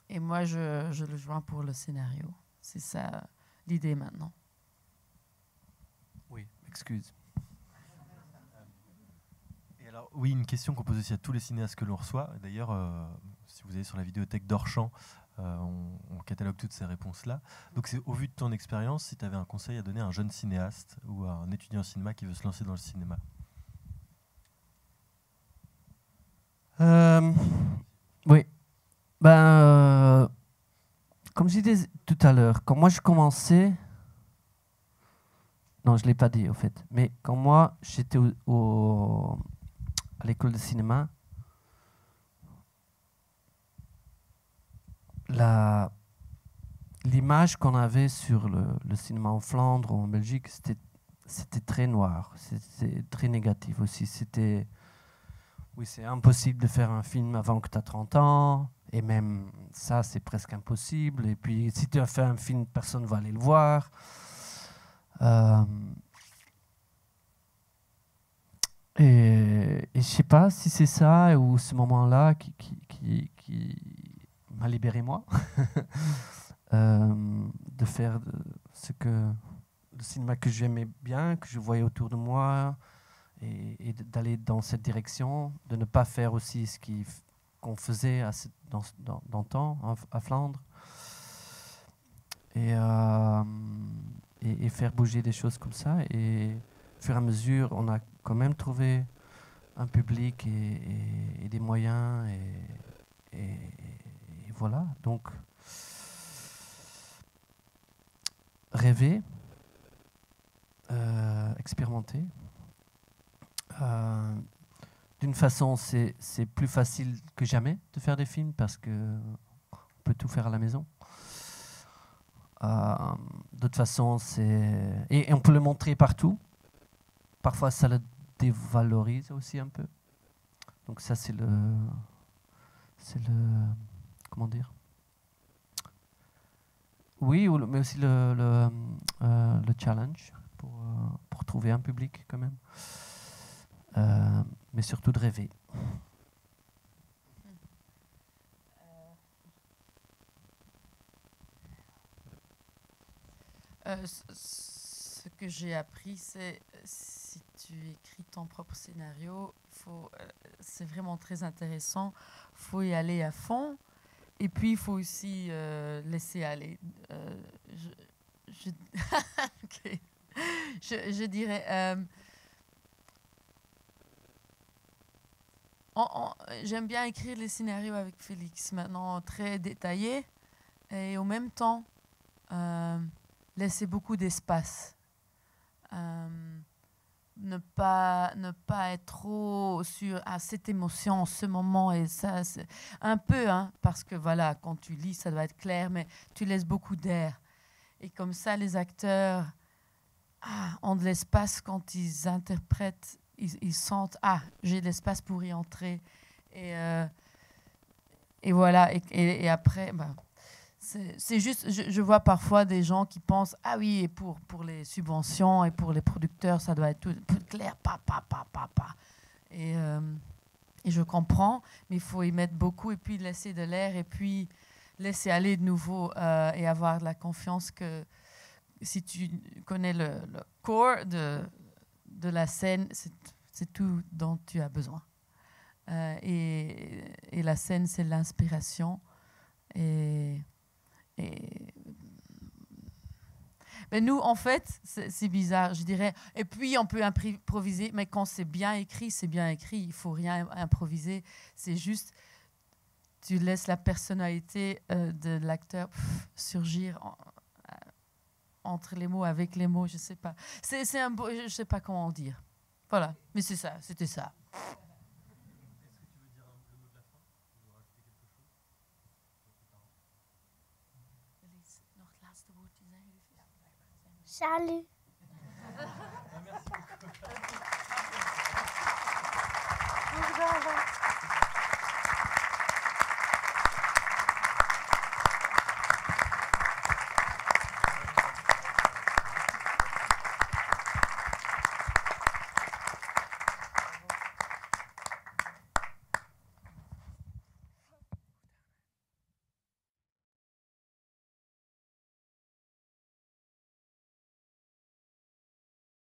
Et moi, je le joins pour le scénario. C'est ça l'idée maintenant. Oui, excuse. Et alors, oui, une question qu'on pose aussi à tous les cinéastes que l'on reçoit. D'ailleurs, si vous allez sur la vidéothèque d'Orchamps, on catalogue toutes ces réponses-là. Donc, c'est au vu de ton expérience, si tu avais un conseil à donner à un jeune cinéaste ou à un étudiant en cinéma qui veut se lancer dans le cinéma. Oui. Comme je disais tout à l'heure, quand moi je commençais... Non, je ne l'ai pas dit, au fait. Mais quand moi, j'étais à l'école de cinéma, l'image qu'on avait sur le cinéma en Flandre ou en Belgique, c'était très noir. C'était très négatif aussi. Oui, c'est impossible de faire un film avant que tu as 30 ans. Et même ça, c'est presque impossible. Et puis, si tu as fait un film, personne ne va aller le voir. Et je ne sais pas si c'est ça ou ce moment-là qui m'a libéré moi de faire ce que le cinéma que j'aimais bien, que je voyais autour de moi et d'aller dans cette direction, de ne pas faire aussi ce qu'on faisait dans le temps à Flandre. Et faire bouger des choses comme ça. Et au fur et à mesure, on a quand même trouvé un public et des moyens. Et voilà. Donc, rêver, expérimenter. D'une façon, c'est plus facile que jamais de faire des films parce qu'on peut tout faire à la maison. De toute façon, et on peut le montrer partout. Parfois, ça le dévalorise aussi un peu. Donc ça, c'est le comment dire? Oui, mais aussi le challenge pour trouver un public quand même. Mais surtout de rêver. Ce que j'ai appris, c'est si tu écris ton propre scénario, c'est vraiment très intéressant. Il faut y aller à fond. Et puis, il faut aussi laisser aller. Okay. Je dirais... j'aime bien écrire les scénarios avec Félix, maintenant très détaillés. Et en même temps, laisser beaucoup d'espace. Ne pas être trop sur cette émotion en ce moment, et ça c'est un peu, hein, parce que voilà, quand tu lis ça doit être clair, mais tu laisses beaucoup d'air, et comme ça les acteurs ont de l'espace quand ils interprètent, ils sentent j'ai de l'espace pour y entrer, et voilà, et après c'est juste, je vois parfois des gens qui pensent oui, et pour les subventions et pour les producteurs, ça doit être tout clair, et je comprends, mais il faut y mettre beaucoup et puis laisser de l'air et puis laisser aller de nouveau et avoir de la confiance que si tu connais le core de la scène, c'est tout dont tu as besoin. Et la scène, c'est l'inspiration. Mais nous, en fait, c'est bizarre, je dirais. Et puis, on peut improviser, mais quand c'est bien écrit, c'est bien écrit. Il ne faut rien improviser. C'est juste, tu laisses la personnalité de l'acteur surgir entre les mots, avec les mots, je ne sais pas. C'est un beau, je ne sais pas comment dire. Voilà, mais c'est ça, c'était ça. Salut. Merci beaucoup.